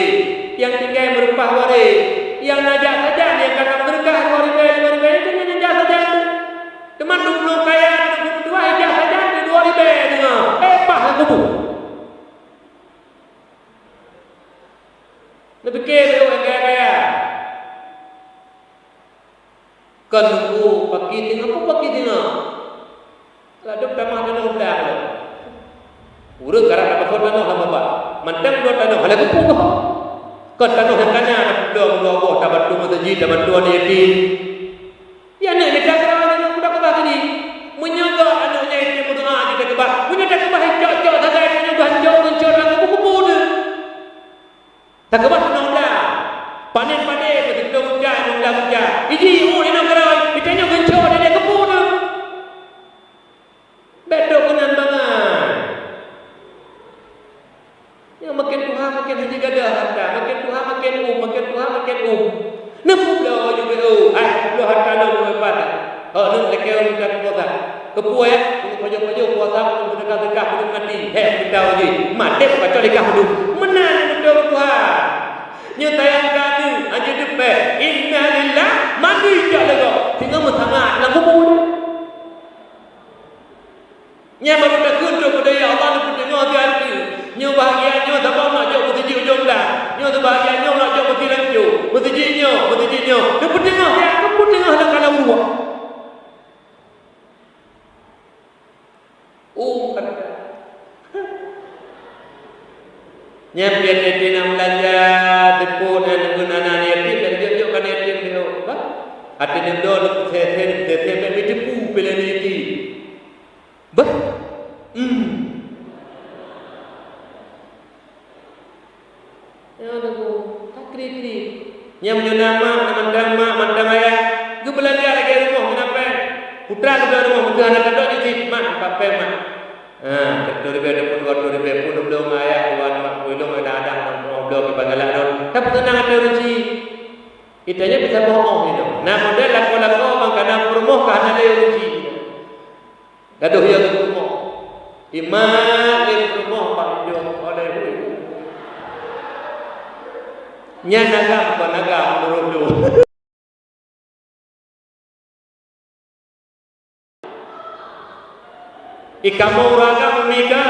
yang tinggal merupah waris, yang najak saja dia kata berkah 2 ribu itu najak saja. Teman belum kaya, dua najak saja 2 ribu dengar. Pah aku. Lebih kira orang kaya. Kan aku pakai tengah apa pakai tengah. Kadang tamah kena ulang. Urut karena apa kau tanah lama pak? Mantap dua tanah, halah tu pun kau tanah yang kanya ada dua buah tabat tu masjid, tabat dua ni. Ya nak lekat kerana nak budak kebah ni, menyaga anaknya itu berdoa di kebah, punya tak kebah hijau tak ada punya banjau kencur dan kupu dia. Tak kebah senang dah, panen betul hujan, hujan. Iji ni nak kerai, itanya kencur dia kupu dia. Betul kenan bangan. Yang makin Tuhan makin haji gadah harta, makin Tuhan makin makin Tuhan makin Nampu pula juga pula harta nak berlepas. Nak lekau kita puasa. Kepuas ya, pojok-pojok puasa pun sedekah-sedekah pun mati. Kita lagi. Mati baca lekah dulu. Menang betul Tuhan. Nyatayang kami aja depan. Inna lillah mati jak lego. Tinggal sangat nak kubur. Nya baru dah kunjuk pada ya Allah nak dengar dia tu. Nyo bahagiannya siapa nak jauh mesti ujung dah. Nyo bahagiannya nak jauh mesti lanjut. Mesti nyo. Dia tengah dia aku tengah dah kalau buat. Nya dia nak belajar depan dan guna yatim dan jauh kan yatim dia. Hati dia dulu saya depu pela yatim. Bah. Ya aku takri-kri. Yang menyunama mandang ayah. Gue belajar lagi rumah kenapa? Putra ke rumah muka anak kadang di sini mak papai mak. Ketua dia pun 2 ribu pun belum ayah buat mak belum ada belum ke Bangladesh don. Tapi tenang ada rezeki. Itanya bisa bohong itu. Nah model laku-laku bangkana rumah karena ada rezeki. Gaduh ya ke rumah. Iman di rumah Pak Jo oleh nya nagam menurut ikamu raga memika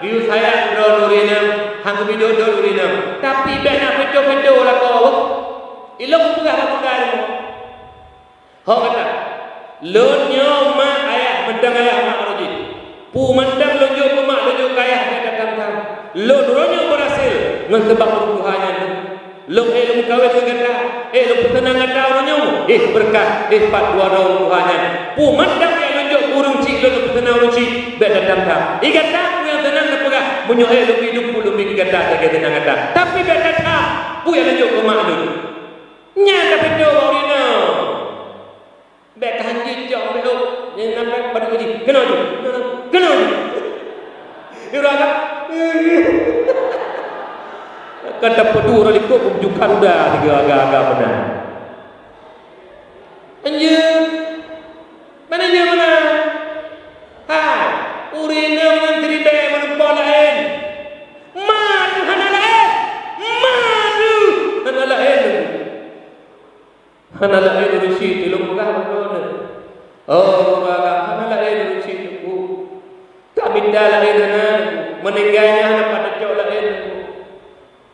biu saya nurina hang video nurina tapi bena video lah kau ilmu pegah ho kata lonyo mak ayah mendang ayah mak roji pu mendang lonyo mak lonyo kaya katakan lonyo berhasil ngesebab Tuhannya Long ilmu kawin kata, ilmu tenang kata orangnya, berkah, pat dua orang Tuhannya. Pu mandang yang nunjuk burung cik, ilmu tenang orang cik, beda datang. Ikata yang tenang kepegah, menyohai ilmu hidup puluh minggu kata, saya tenang kata. Tapi beda datang, pu yang nunjuk ke makhluk. Nyata betul orangnya. Beda hanji jauh belum, yang nampak pada uji, kena uji. Iraga. Kata pedu orang ikut menunjukkan dah tiga agak-agak benar. Anjir, mana dia mana? Hai, urina dengan cerita menumpah lain. Madu hana lain. Hana lain urusi tilung pegah betul. Oh, hana lain urusi tu. Tak minta lain hana meninggalnya hana pada cok lain.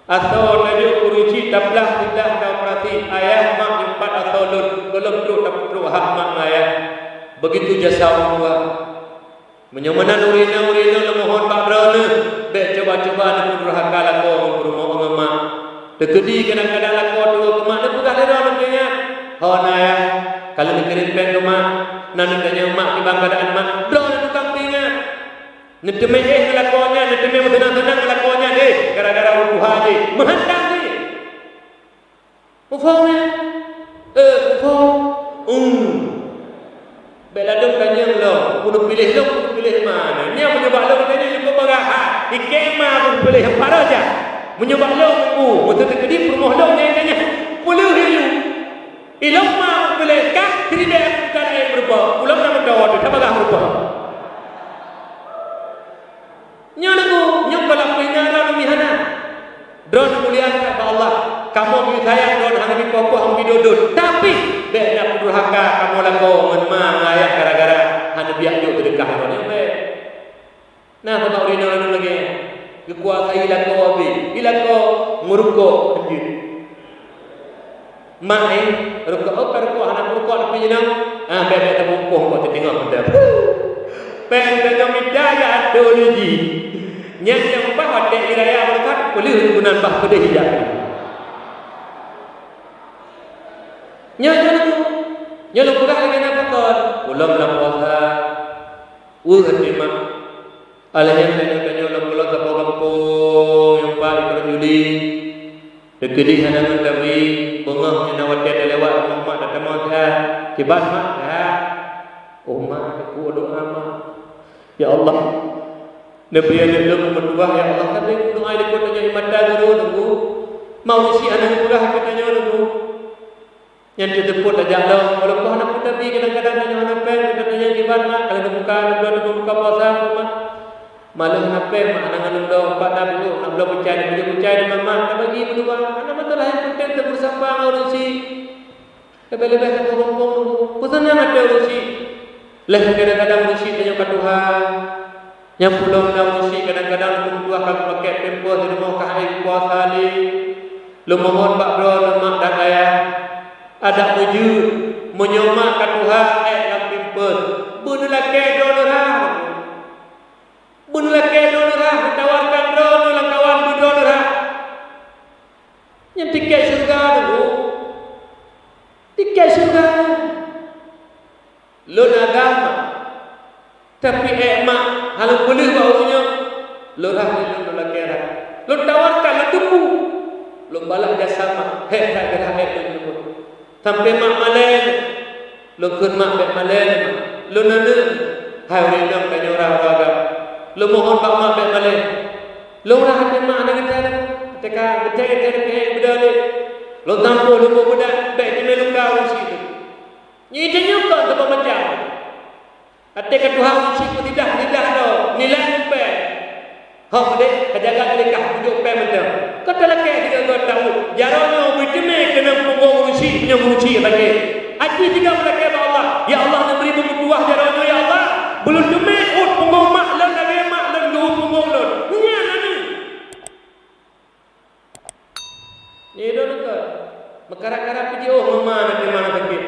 Atau najuk uruci tablah tidak ada operasi ayah mak empat atau belum tu hak mak ayah. Begitu jasa orang tua. Menyamanan urina lemohon pak berana. Baik coba-coba nak durhaka lako rumah mak. Dekedi kadang-kadang lako dua mak nak pegah dia orang punya. Hon ayah kalau dikirim pen ke mak, nak tanya mak di bangkadaan mak, drone tukang pingat. Nedeme lakonya, nedeme tenang lakonya gara-gara rubuhan menghendang Ufau. Beladung tanya lo, kudu pilih lo, kudu pilih mana? Ni apa nyebab lo tanya jumpa barang. Ikema kudu pilih yang parah aja. Menyebab lo mengu, betul tadi permoh lo tanya. Boleh hiu. Ilok ma pilih kah? Tidak bukan air berubah. Ulang nama dawat, tak bagah berubah. Nyanaku, nyumpala penyara lumihana. Drone mulia kepada Allah. Kamu bagi sayang drone hang di kokoh hang bidodot. Tapi bekna durhaka kamu lagu menmang ayah gara-gara hang biak juk sedekah drone be. Nah, tak urina lagi. Kekuasai lagu abi. Ilago nguruko anjir. Mai rukuk anak rukuk anak penjenang. Bebek temukuh kau tengok benda. Bebek midaya teologi. Yang bah ada iraya berkat boleh gunakan bah pada hijab. Nyalo kurang lagi nak pakar. Ulam lam puasa. Hatimah. Alahnya tanya lam pulau sapa kampung yang paling kerjuli. Dekedi hanangan kami bengah nawat dia lewat mak datang mak kibat mak mak aku doa mak. Ya Allah, Nabi yang berdua ya Allah kata doa ini kau tanya ibadah dulu tunggu mau si anak murah kita tanya dulu yang dijemput aja Allah kalau kau anak kita pergi kadang-kadang tanya anak pen kita tanya kibat mak kalau buka puasa mak malam apa mak anak dulu empat dah dulu nak belum percaya mama tak bagi berdua anak betul lah yang penting kita bersama ngurusi lebih-lebih kita ngomong pesan yang ada ngurusi lah kadang-kadang ngurusi tanya kat Tuhan yang pulang dah ngurusi kadang-kadang dua kali pakai tempoh di rumah kahai puasa ni lu mohon pak bro mak dan ayah ada wujud menyomak kat Tuhan dalam tempoh bunuhlah kedo dorang bunlah kedo nerah tawarkan drone lang kawan bu drone nerah yang tiket surga dulu tiket surga lo agama tapi mak halu boleh baunya lo lah lo lah kira lo tawarkan lo tunggu lo balak jasa mak tak kira lo sampai mak malen lo kun mak bek malen lo nana hari ni tanya orang-orang lo mohon pak mak baik balik lo lah hati mak anak kita ketika beda ni lo tampul lo budak baik ni luka usi tu ni dia nyuka sebab macam hati ke Tuhan usi pun tidak do nilai lupa hak dek kejaga dekat tujuh pe macam kata laki kita tu tahu jarangnya berjemik kena punggung usi punya usi lagi haji juga melaki Allah ya Allah nak beri berbuah jarangnya ya Allah belum jemik punggung mak lah punggung lon. Nya nani. Ni do nak. Makara-kara pergi mama nak di mana pergi.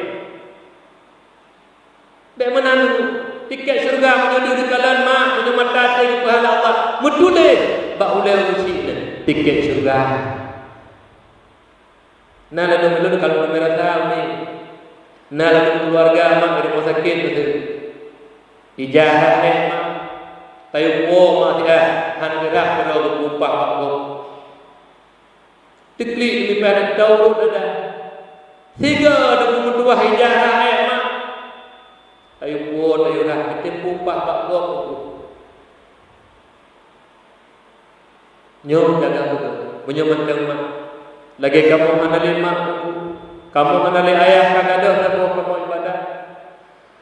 Bek mana tiket surga menuju di kalan mak menuju mata di pahala Allah. Mutu deh. Bak ulai usi tiket surga. Nah lalu kalau merah tahu ni. Nah lalu keluarga mak dari rumah sakit betul. Ijazah mak tayo po matia hangerak pero upah ako tikli ni pada tahu ada tiga ada dua hijrah mak tayo po tayo rak itim upah ako nyom jaga betul menyemendang mak lagi kamu mengenali mak kamu mengenali ayah kagak ada kamu ibadah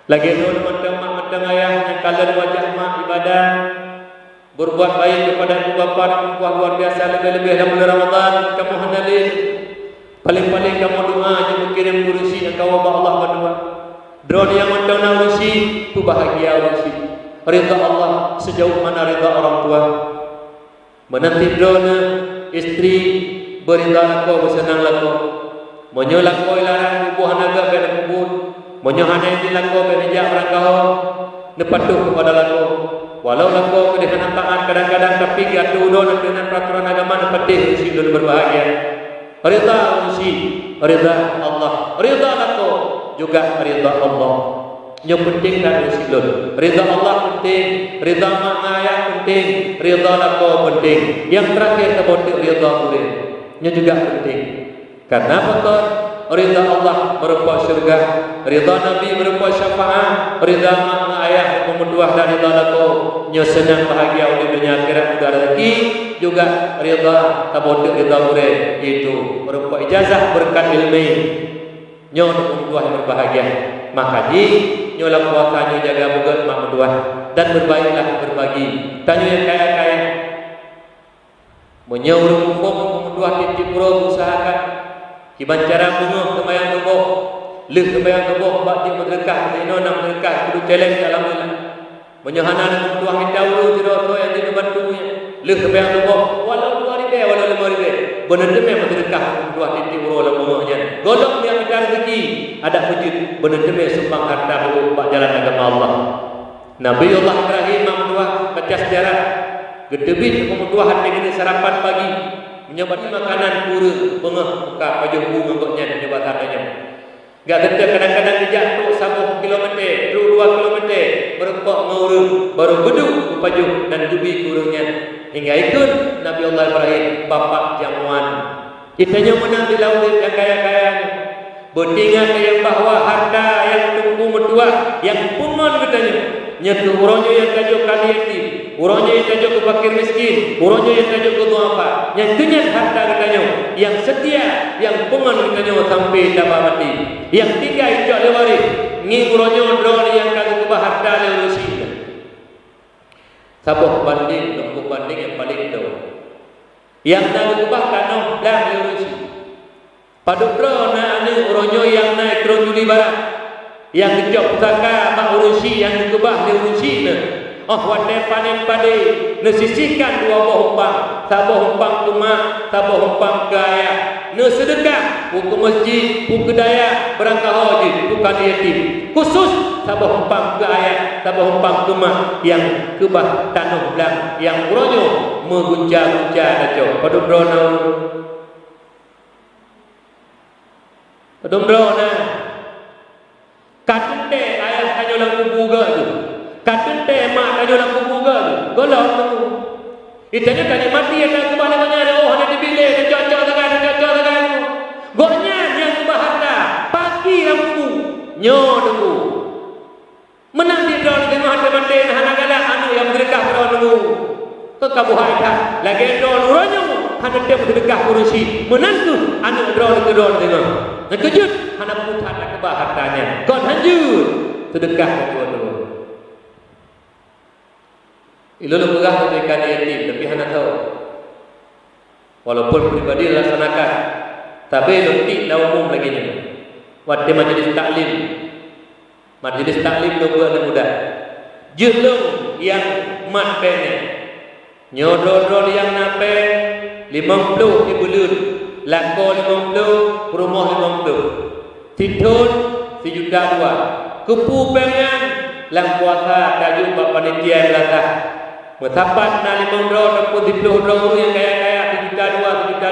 lagi dulu mentang ayah yang kalian wajah mak ibadah berbuat baik kepada ibu bapa dan buah luar biasa lebih-lebih dalam bulan Ramadan kamu hendalin paling-paling kamu doa je berkirim urusi dan kau Allah berdua drone yang mentang urusi tu bahagia urusi ridha Allah sejauh mana ridha orang tua menanti drone istri beridha kau bersenang laku menyolak kau larang buah naga pada kubur menyohanai di laku benejak berangkau nepatuh kepada laku walau laku kedehanan taat kadang-kadang tapi gatu don dengan peraturan agama nepatih usi don berbahagia ridha usi ridha Allah ridha laku juga ridha Allah yang penting dan usi don ridha Allah penting ridha mak ayah penting ridha laku penting yang terakhir kemudian ridha murid nya juga penting karena betul ridha Allah berupa syurga, ridha Nabi berupa syafaat, rida mak ayah memeduah dan rida lako nyo senang bahagia di dunia akhirat juga rezeki juga rida tabodik rida ure itu berupa ijazah berkat ilmu nyo memeduah yang berbahagia. Maka di nyo lah puasa nyo jaga bugat mak memeduah dan berbaiklah berbagi. Tanyo yang kaya-kaya menyuruh hukum memeduah titik pura usahakan kiban cara bunga kemayang tubuh lih kemayang tubuh bak dia merdeka zino nak merdeka kudu challenge alhamdulillah menyahana memeduah kita ulu tiroso yang dia bantunya lih kemayang tubuh walau 2 ribu walau 5 ribu benar demi merdeka memeduah titik pura lah bunganya golong dia minta rezeki ada wujud benar demi sumbang harta bak jalan agama Allah. Nabi Allah Ibrahim memeduah baca sejarah gedebit memeduah hati ini sarapan pagi menyebabkan makanan pura bengah buka baju bunga goknya menyebabkan hartanya gak gede kadang-kadang dijatuh 1 kilometer 2 kilometer berpok ngurung baru beduk baju dan dubi kurungnya hingga ikut Nabi Allah Ibrahim bapak jamuan kitanya menang di laut yang kaya-kayanya berdingat yang bahwa harta yang tunggu metua yang pungon katanya nyetu uronyo yang tajuk kaliati uronyo yang tajuk ke fakir miskin uronyo yang tajuk ke duafa yang kenyat harta katanya yang setia yang pungon katanya sampai dapat mati yang tiga itu lewari ngi uronyo drone yang kagak kubah harta lewusi sabuh banding nunggu banding yang paling tahu yang kagak kubah kanong lang lewusi paduk drone ane uronyo yang naik drone juli barat yang kejop pusaka mak urusi yang dikebah di urusi wate panen pade nesisikan 2 buah umpang sabuh umpang kumak sabuh umpang gaya nesedekah ke masjid ke kedaya berangkat haji bukan yatim khusus sabuh umpang gaya sabuh umpang kumak yang kebah tanah belang yang uronyo mengunja-unja najo padum drona padum drona katente ayah kanyo lang kubuga tu katente mak kanyo lang kubuga tu golong tu itanya kanyo mati yang nak kubah namanya hanya dibile dan cocok tekan goknya yang kubah harta pagi lang kubu nyo nunggu menang di drone dengan harta mandi hana galak anu yang berkah drone nunggu ke kabuhaitan lagi drone uronyo hana dia berkah urusi menantu anu drone ke drone dengan kejut hana putar nak kebah hartanya kon hanjur sedekah kedua-dua ilmu pegah ketika yatim tapi hana tahu walaupun pribadi laksanakan tapi lebih umum lagi nya waktu majlis taklim tu buat mudah jelung yang mat bene nyododol yang nape 50 di bulut lako 50 rumah 50 tidun 1,2 juta kepu pengen lang puasa tajuk bab panitia belaka metapat na 5 dolar pun 10 dolar yang kaya-kaya 1,2 juta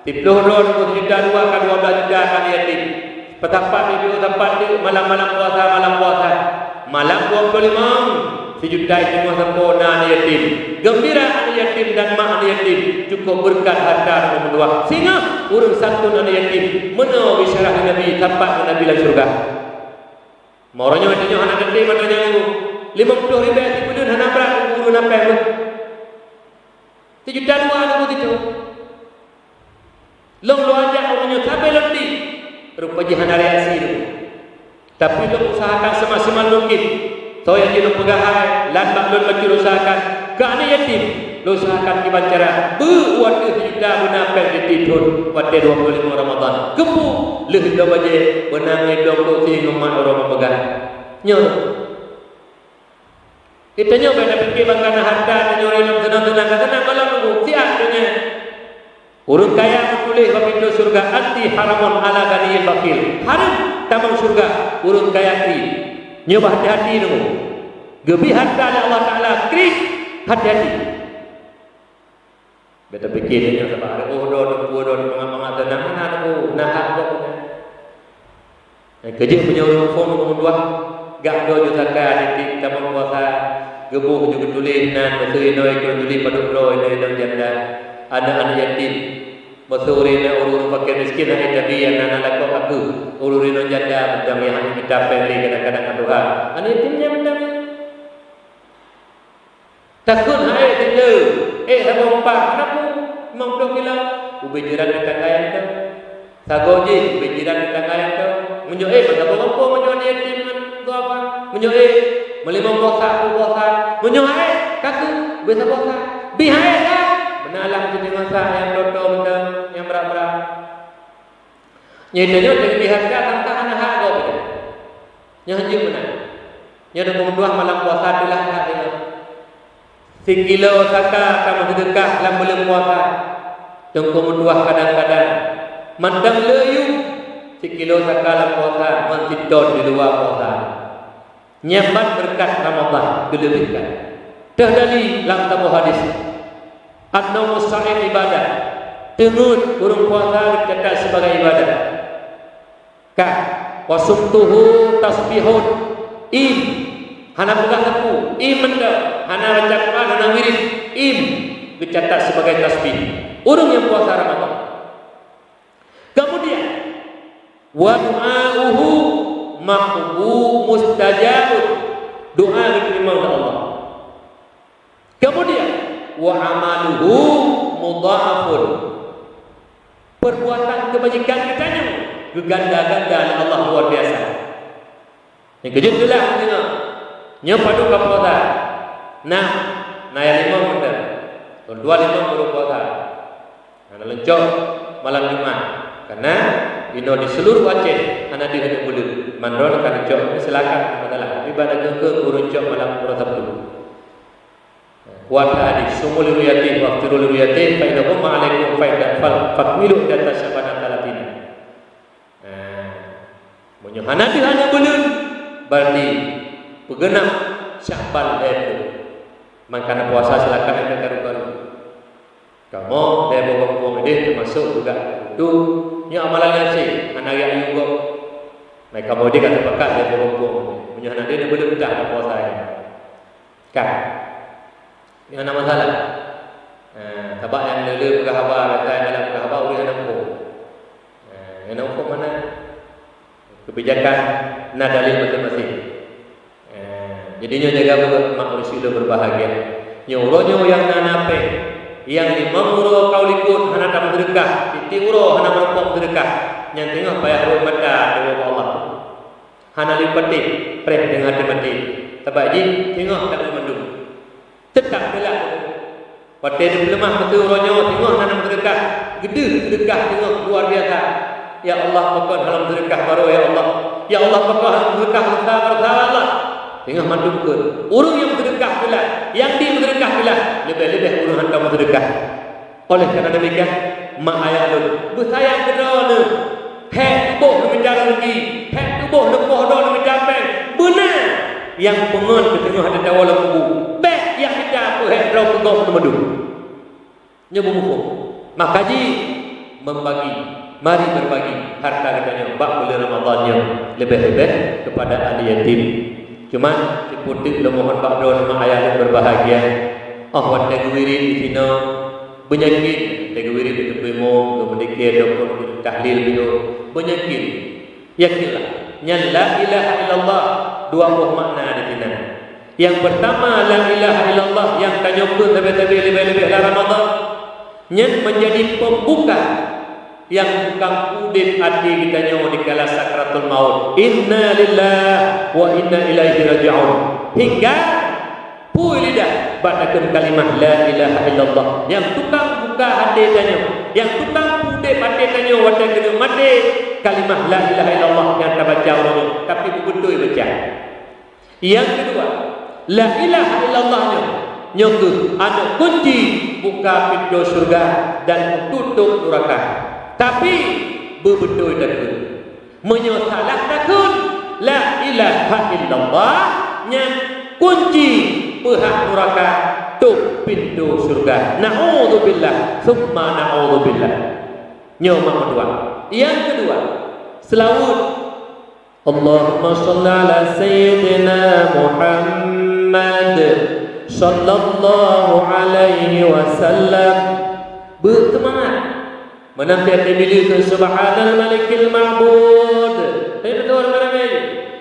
10 dolar pun 1,2 juta kan 12 juta kan yatim petapat itu tempat itu malam-malam puasa malam 25 sejuta itu sempurna yatim gembira anak yatim dan mak anak yatim cukup berkat harta dan berdua sehingga urus satu anak yatim menawi syarah Nabi tempat Nabi dalam surga moranya adanya anak yatim adanya itu 50 ribu yatim pun hana berat guru nampak tu 1,2 juta tu itu long lo ajak orangnya sampai lebih rupa jihana reaksi itu tapi lo usahakan semaksimal mungkin so yang dia pegahai lambat lun macam usahakan ke anak yatim lo usahakan dibacara buat 1 juta menapel di tidur pada 25 Ramadan kepu leh do baje benang dong si rumah orang pegang nyo kita nyo benda fikir bangkana harta nyore nak tenang kalau nunggu siap dunia urang kaya boleh bagi surga anti haramun ala ganiyil bakil haram tamang surga urang kaya ti nyoba hati-hati dulu gebi harta Allah Ta'ala krik hati-hati beta fikir dia sebab ada do mengamang tenang mana nahak do kerja punya orang phone nombor 2 gak do juta kan di tamang puasa gebuh juga tulis nan betul noi tulis pada pro ini dalam janda ada anak yatim Masurina urun fakir miskin hari tadi yang nana lakok aku ururino janda bendam yang hanya kita pilih kadang-kadang doa. Ani timnya bendam. Takut hai tindu. Habompa kenapa? Memang dok bilang ubejiran kita kaya tu. Sagoji ubejiran kita kaya tu. Menyo pada bongko menyo ni tim tu apa? Menyo melimong bosa bosa. Menyo kaku besa bosa. Bihai dah. Benalang jadi masa yang dodong yang berat-berat. Nyatanya dengan diharga tentang anak hak kau betul. Yang hanya benar. Yang ada pembuah malam puasa adalah hak dia. Sekilo saka kamu sedekah dalam bulan puasa. Tunggu menduah kadang-kadang. Mandang leyu. Sekilo saka dalam puasa mencidon di luar puasa. Nyambat berkat Ramadan dilebihkan. Dah dari dalam tamu hadis. An-nawmu sa'id ibadah. Tengut burung puasa dicatat sebagai ibadah. Kah wasumtuhu tasbihun im hana pegang tepu im menda hana baca Quran hana wirid im dicatat sebagai tasbih urung yang puasa Ramadan. Kemudian wa du'auhu maqbu mustajabun, doa diterima oleh Allah. Kemudian wa amaluhu mudha'afun, perbuatan kebajikan katanya geganda-ganda oleh Allah luar biasa. Yang kejut itulah tengok nyepadu ke puasa. Nah, naya 5 benda. Tahun 25 baru puasa. Ana lencok malam Jumat. Karena ino di seluruh Aceh ana di hene bulan. Mandron kan lencok silakan adalah ibadah ke uruncok malam Sabtu. Wa ta'adi sumul riyati wa aftirul riyati fa innakum ma'alaikum faidah fakmilu data syabana talatina. Hana di hanya bulan berarti bergenap Sya'ban itu. Makanya puasa silakan anda karu-karu. Kamu dari bawang ini termasuk juga itu nya amalan nasi anak yang juga. Naik kamu dia kata pakat dari bawang. Punya anak dia boleh pecah puasa ini. Kan? Yang ada masalah. Tabak yang lele berhabar kata yang dalam berhabar boleh anak hukum. Yang anak hukum mana? Kebijakan nak dalil masing-masing. Jadinya jaga mak usia berbahagia. Nyuruhnya yang nanape, yang 5 euro kau likut hana tak bersedekah, 7 euro hana berapa bersedekah. Yang tengok payah rumah dewa Allah. Hana lipati, preh dengan hati mati. Sebab ji tengok tak mendung. Tetap belak. Pada dia lemah betul euronya, tengok hana bersedekah. Gede sedekah tengok luar biasa. Ya Allah, pakon dalam sedekah baru ya Allah. Ya Allah, pakon dalam sedekah besar Allah. Tengah mandum ke. Urung yang sedekah pula, yang di sedekah pula lebih-lebih urung hendak sedekah. Oleh kerana demikian, mak ayah lu bersayang kedua hek tubuh demi jalan lagi, hek tubuh lepoh demi jampen. Benar yang pengon ke tengah ada dawa lembu. Bek yang kita apa hek draw pegoh medu. Nyebu buku. Makaji membagi. Mari berbagi harta katanya bak bulan Ramadannya lebih-lebih kepada ahli yatim. Cuma diputik lemohon bak doa nama ayah yang berbahagia. Wat tegwiri di sini penyakit tegwiri di tepimo kemudian doktor tahlil bio penyakit. Yakinlah la ilaha illallah dua buah makna di sini. Yang pertama la ilaha illallah yang tanyokun lebih-lebih dalam Ramadan yang menjadi pembuka yang bukan udin hati kita nyawa di kala sakratul maut. Inna lillahi wa inna ilaihi raji'un. Hingga pui lidah batakan kalimah la ilaha illallah. Yang tukang buka hati tanya, yang tukang udin hati tanya wadah kena mati kalimah la ilaha illallah yang tak baca orang tapi betul baca. Yang kedua, la ilaha illallahnya nyonggu ada kunci buka pintu surga dan tutup neraka. Tapi bebetul takut menyosalah takut la ilaha illallah yang kunci pihak neraka tu pintu surga. Na'udzubillah summa na'udzubillah. Nyoma kedua. Yang kedua selawat Allahumma shalli ala sayyidina Muhammad sallallahu alaihi wasallam. Bersemangat menanti bila ke subhanal malikil ma'bud. Ini betul mana ni?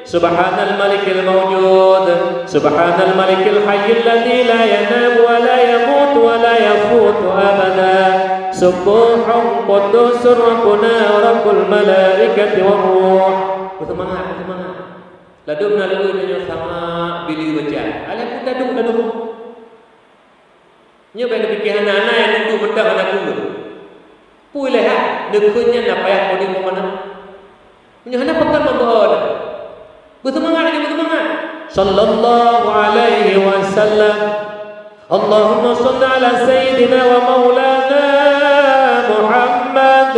Subhanal malikil mawjud, subhanal malikil hayyil ladzi la yanam wa la yamut wa la yafutu abada. Subuhun qudusur rabbuna rabbul malaikati war ruh. Bersemangat. Lalu melalui sama bila baca. Alah kita duduk. Nya bagi fikir anak-anak yang duduk benda anak dulu. Pulih nekunnya nak payah kau di mana. Punya anak pekan membawa. Bersemangat. Sallallahu alaihi wasallam. Allahumma salli ala sayyidina wa maulana Muhammad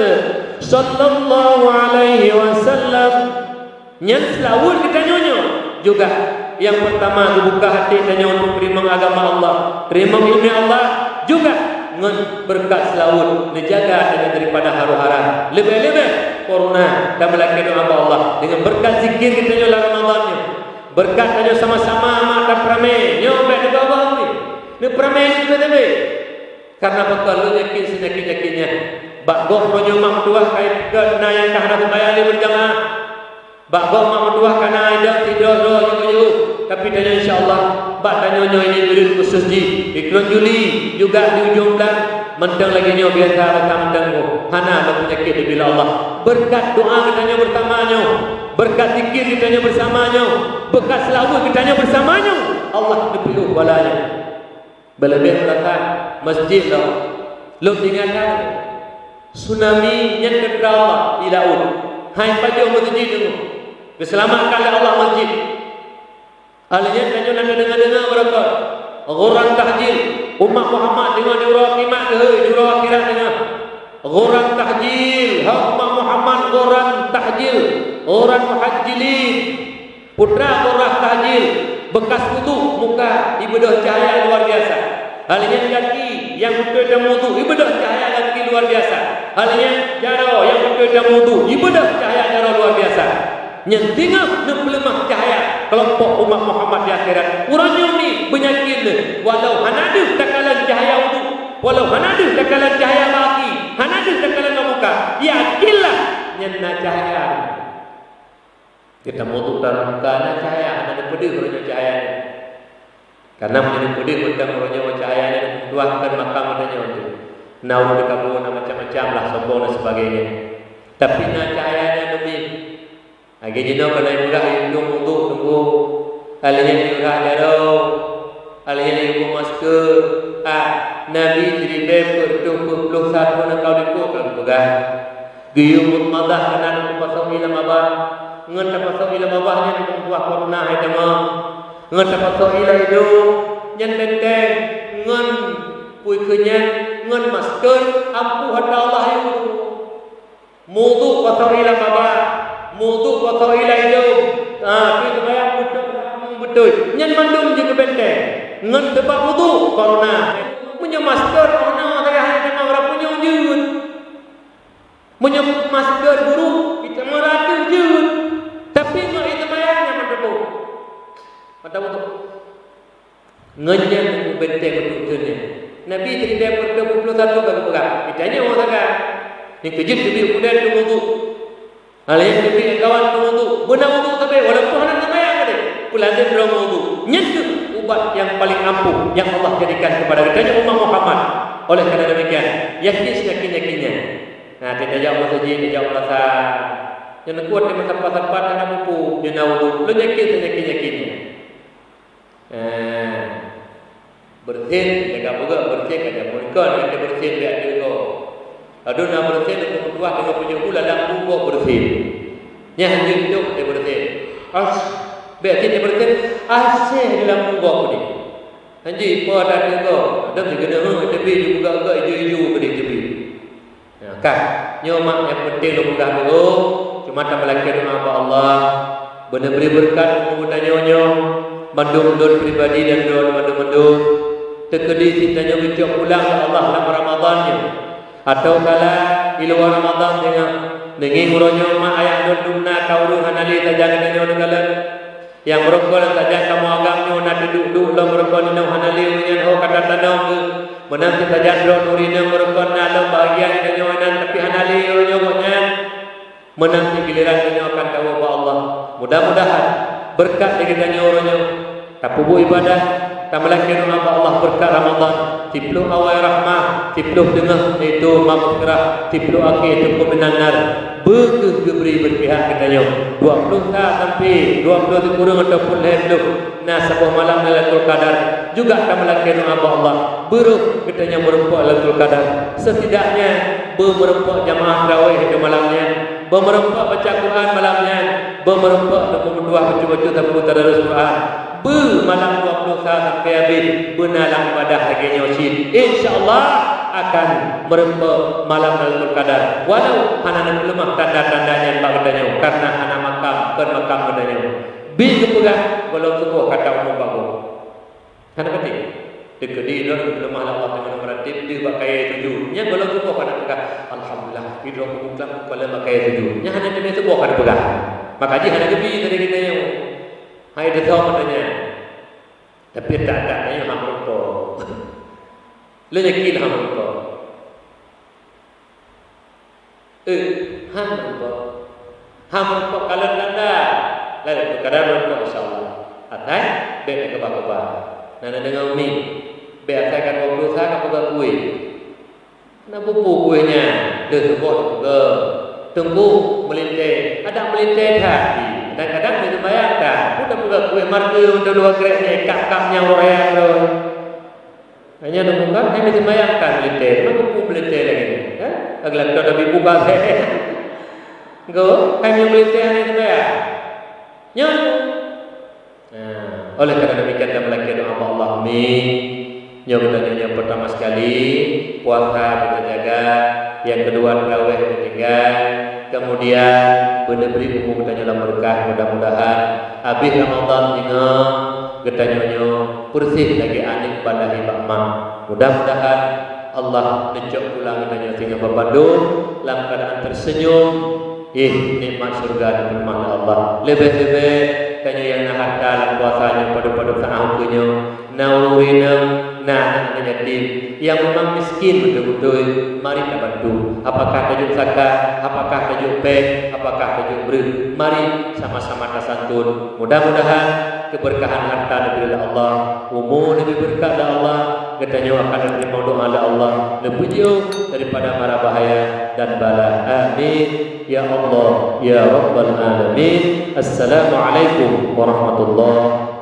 sallallahu alaihi wasallam. Yang selawat kita nyonya juga. Yang pertama dibuka hati tanya untuk terima agama Allah, terima ilmu Allah juga ngan berkat selawat dijaga daripada haru-hara. Lebih-lebih corona dan melaki doa Allah dengan berkat zikir kita nyolah Ramadannya. Berkat tanya sama-sama mak dan pramai nyobek di bawah ni. Ni pramai ni juga karena bekal lu yakin senyakit-yakitnya. Bak goh ronyo mak dua kait ke na yang kahana bayar berjamaah. Bak goh mak dua kana ada tidur yo. Tapi tanya insyaAllah bak tanya ini beri khusus di iklan Juli juga di ujung bulan mentang lagi nyo biasa rekam mentang hana ada penyakit bila Allah berkat doa kita bersamanya, berkat zikir kita bersamanya, berkat selawat kita bersamanya, Allah dipilih balanya. Berlebih datang masjid lah lu tinggalkan tsunami yang kedua di laut hai pajak masjid itu diselamatkan oleh Allah masjid. Alnya kanyo nanda dengar berapa orang tahjil umat Muhammad dengan jurah kimat jurah akhirat dengan orang tahjil umat Muhammad orang tahjil orang muhajjilin putra orang tahjil bekas wudu muka ibadah cahaya luar biasa. Alnya kaki yang betul dan wudu ibadah cahaya kaki luar biasa. Alnya jaro yang betul dan wudu ibadah cahaya jaro luar biasa. Nyentingah lemah cahaya kelompok umat Muhammad di akhirat. Urangnya ni penyakit walau hanadu takalan cahaya wudu, walau hanadu takalan cahaya baki, hanadu takalan muka. Yakinlah nyenna cahaya. Kita wudu dalam kana cahaya ada pedih urangnya cahaya. Karena menjadi pedih tentang urangnya cahaya tuahkan makam adanya untuk. Naur dekabun macam-macam lah sombong dan sebagainya. Tapi na cahayanya lebih agi jino kana murah itu untuk tunggu alnya murah daro alnya ibu masker nabi seribu bertujuh satu nak kau diku kalau pegang gium madah kanan pasal ila mabah ngan pasal ila mabahnya dengan buah corona itu mah ngan pasal ila itu nyen benteng ngan pui kenyan ngan masker ampuh hada Allah itu mudu pasal ila mabah mutu atau ilai itu, kita bayar betul. Nyen mandum juga benteng, ngen tempat mutu corona. Punya masker corona, tapi hanya orang punya jut. Punya masker buruk, kita meratus jut. Tapi kita bayarnya mandum. Mata mutu. Ngen benteng betulnya. Nabi cerita ber-21 bagi pegang. Ditanya orang tak? Ni kejut lebih mudah tu mutu. Alih lebih kawan wudu, benar wudu tapi walaupun hendak bayar ada, pelajar dalam wudu. Nyentuh ubat yang paling ampuh yang Allah jadikan kepada kita umat Muhammad. Oleh kerana demikian, yakin-yakinnya. Nah, kita jawab masjid, kita jawab rasa. Yang kuat di tempat-tempat yang mampu, yang wudu, lu yakinnya. Bersih, jaga boga bersih aja. Bukan kita bersih biar juga. Aduh nak bersih untuk kedua dengan penyuhu ladang buah bersih. Nya hanya itu dia bersih. Berarti dia bersih asih dalam buah ni. Hanji pada juga ada juga tapi juga agak hijau-hijau pada tepi. Nah, kan nyomak yang penting lu buka dulu cuma tak melaki doa Allah benar-benar berkat kepada nyonya mandum-mandum pribadi dan doa mandum-mandum terkedi cintanya bincang pulang ya Allah dalam Ramadannya. Atau kala di luar Ramadan dengan uronyo mak ayah dudukna kau hanali tajang dengan dengan yang merokok tajang kamu agamnya nak duduk lah merokok ni hanali dengan kata tanam menanti tajang duduk ni merokok nak bahagian dengan tapi menanti giliran dunia akan tahu bahwa Allah. Mudah-mudahan berkat dikitanya orangnya tapubu ibadah tamalakin Allah berkat Ramadan tiplu awal rahmah tiplu dengar itu maghfirah tiplu akhir itu kebenaran bergebri berpihak katanya 20 sampai 20 dikurang ataupun lebih nah sebuah malam Lailatul Qadar juga tamalakin Allah beruh katanya merempuk Lailatul Qadar setidaknya merempuk jamaah tarawih itu malamnya merempuk baca Quran malamnya merempuk 22 baca-baca tadarus Quran malam 20 sampai habis benalang ibadah lagi nyosin insyaallah akan merempuk malam Lailatul Qadar walau hana lemah tanda-tandanya bagdanya karena hana makam makam bedanya bi kepegang walau tubuh kata umum bagus hana penting dekedi don lemah Allah dengan beratib di bakai tujuh nya walau tubuh kana pegang alhamdulillah hidup mutlak kala bakai tujuh nya hana demi tubuh kana pegang maka ji hana gebi dari kita yang hai dia tahu katanya tapi tak ada yang hamil to lelaki hamil to hamil to kalau tanda lalu tu kadang to insyaallah atai be ke bapa nana dengan umi be atai kan waktu saya apa kue na bubu kuenya de sebut ke tunggu melinte ada melinte hati dan kadang kita bayangkan udah buka kue marke udah dua kereknya kap-kapnya orang loh hanya nunggukan saya bisa bayangkan melinte mana buku melinte lagi ya agak ada bibu bahasa go kami melinte ini bayar nyam oleh karena demikian kita melakukan doa Allah amin yang pertama sekali puasa kita jaga yang kedua tarawih kita jaga kemudian benar-benar umum kita dalam berkah mudah-mudahan habis Ramadan ingat kita nyonya bersih lagi anik pada ibamah mudah-mudahan Allah necok pulang kita nyonya sehingga berpandu dalam keadaan tersenyum nikmat surga dan firman Allah lebih-lebih tanya yang nak dalam puasanya pada-pada saat punya naurinam nah yatim yang memang miskin betul-betul mari kita bantu apakah tajuk zakat apakah tajuk pek apakah tajuk beri mari sama-sama tasantun mudah-mudahan keberkahan harta diberi Allah umur lebih berkah dari Allah katanya akan menerima doa dari Allah lebih jauh daripada mara bahaya dan bala amin ya Allah ya rabbal alamin assalamualaikum warahmatullahi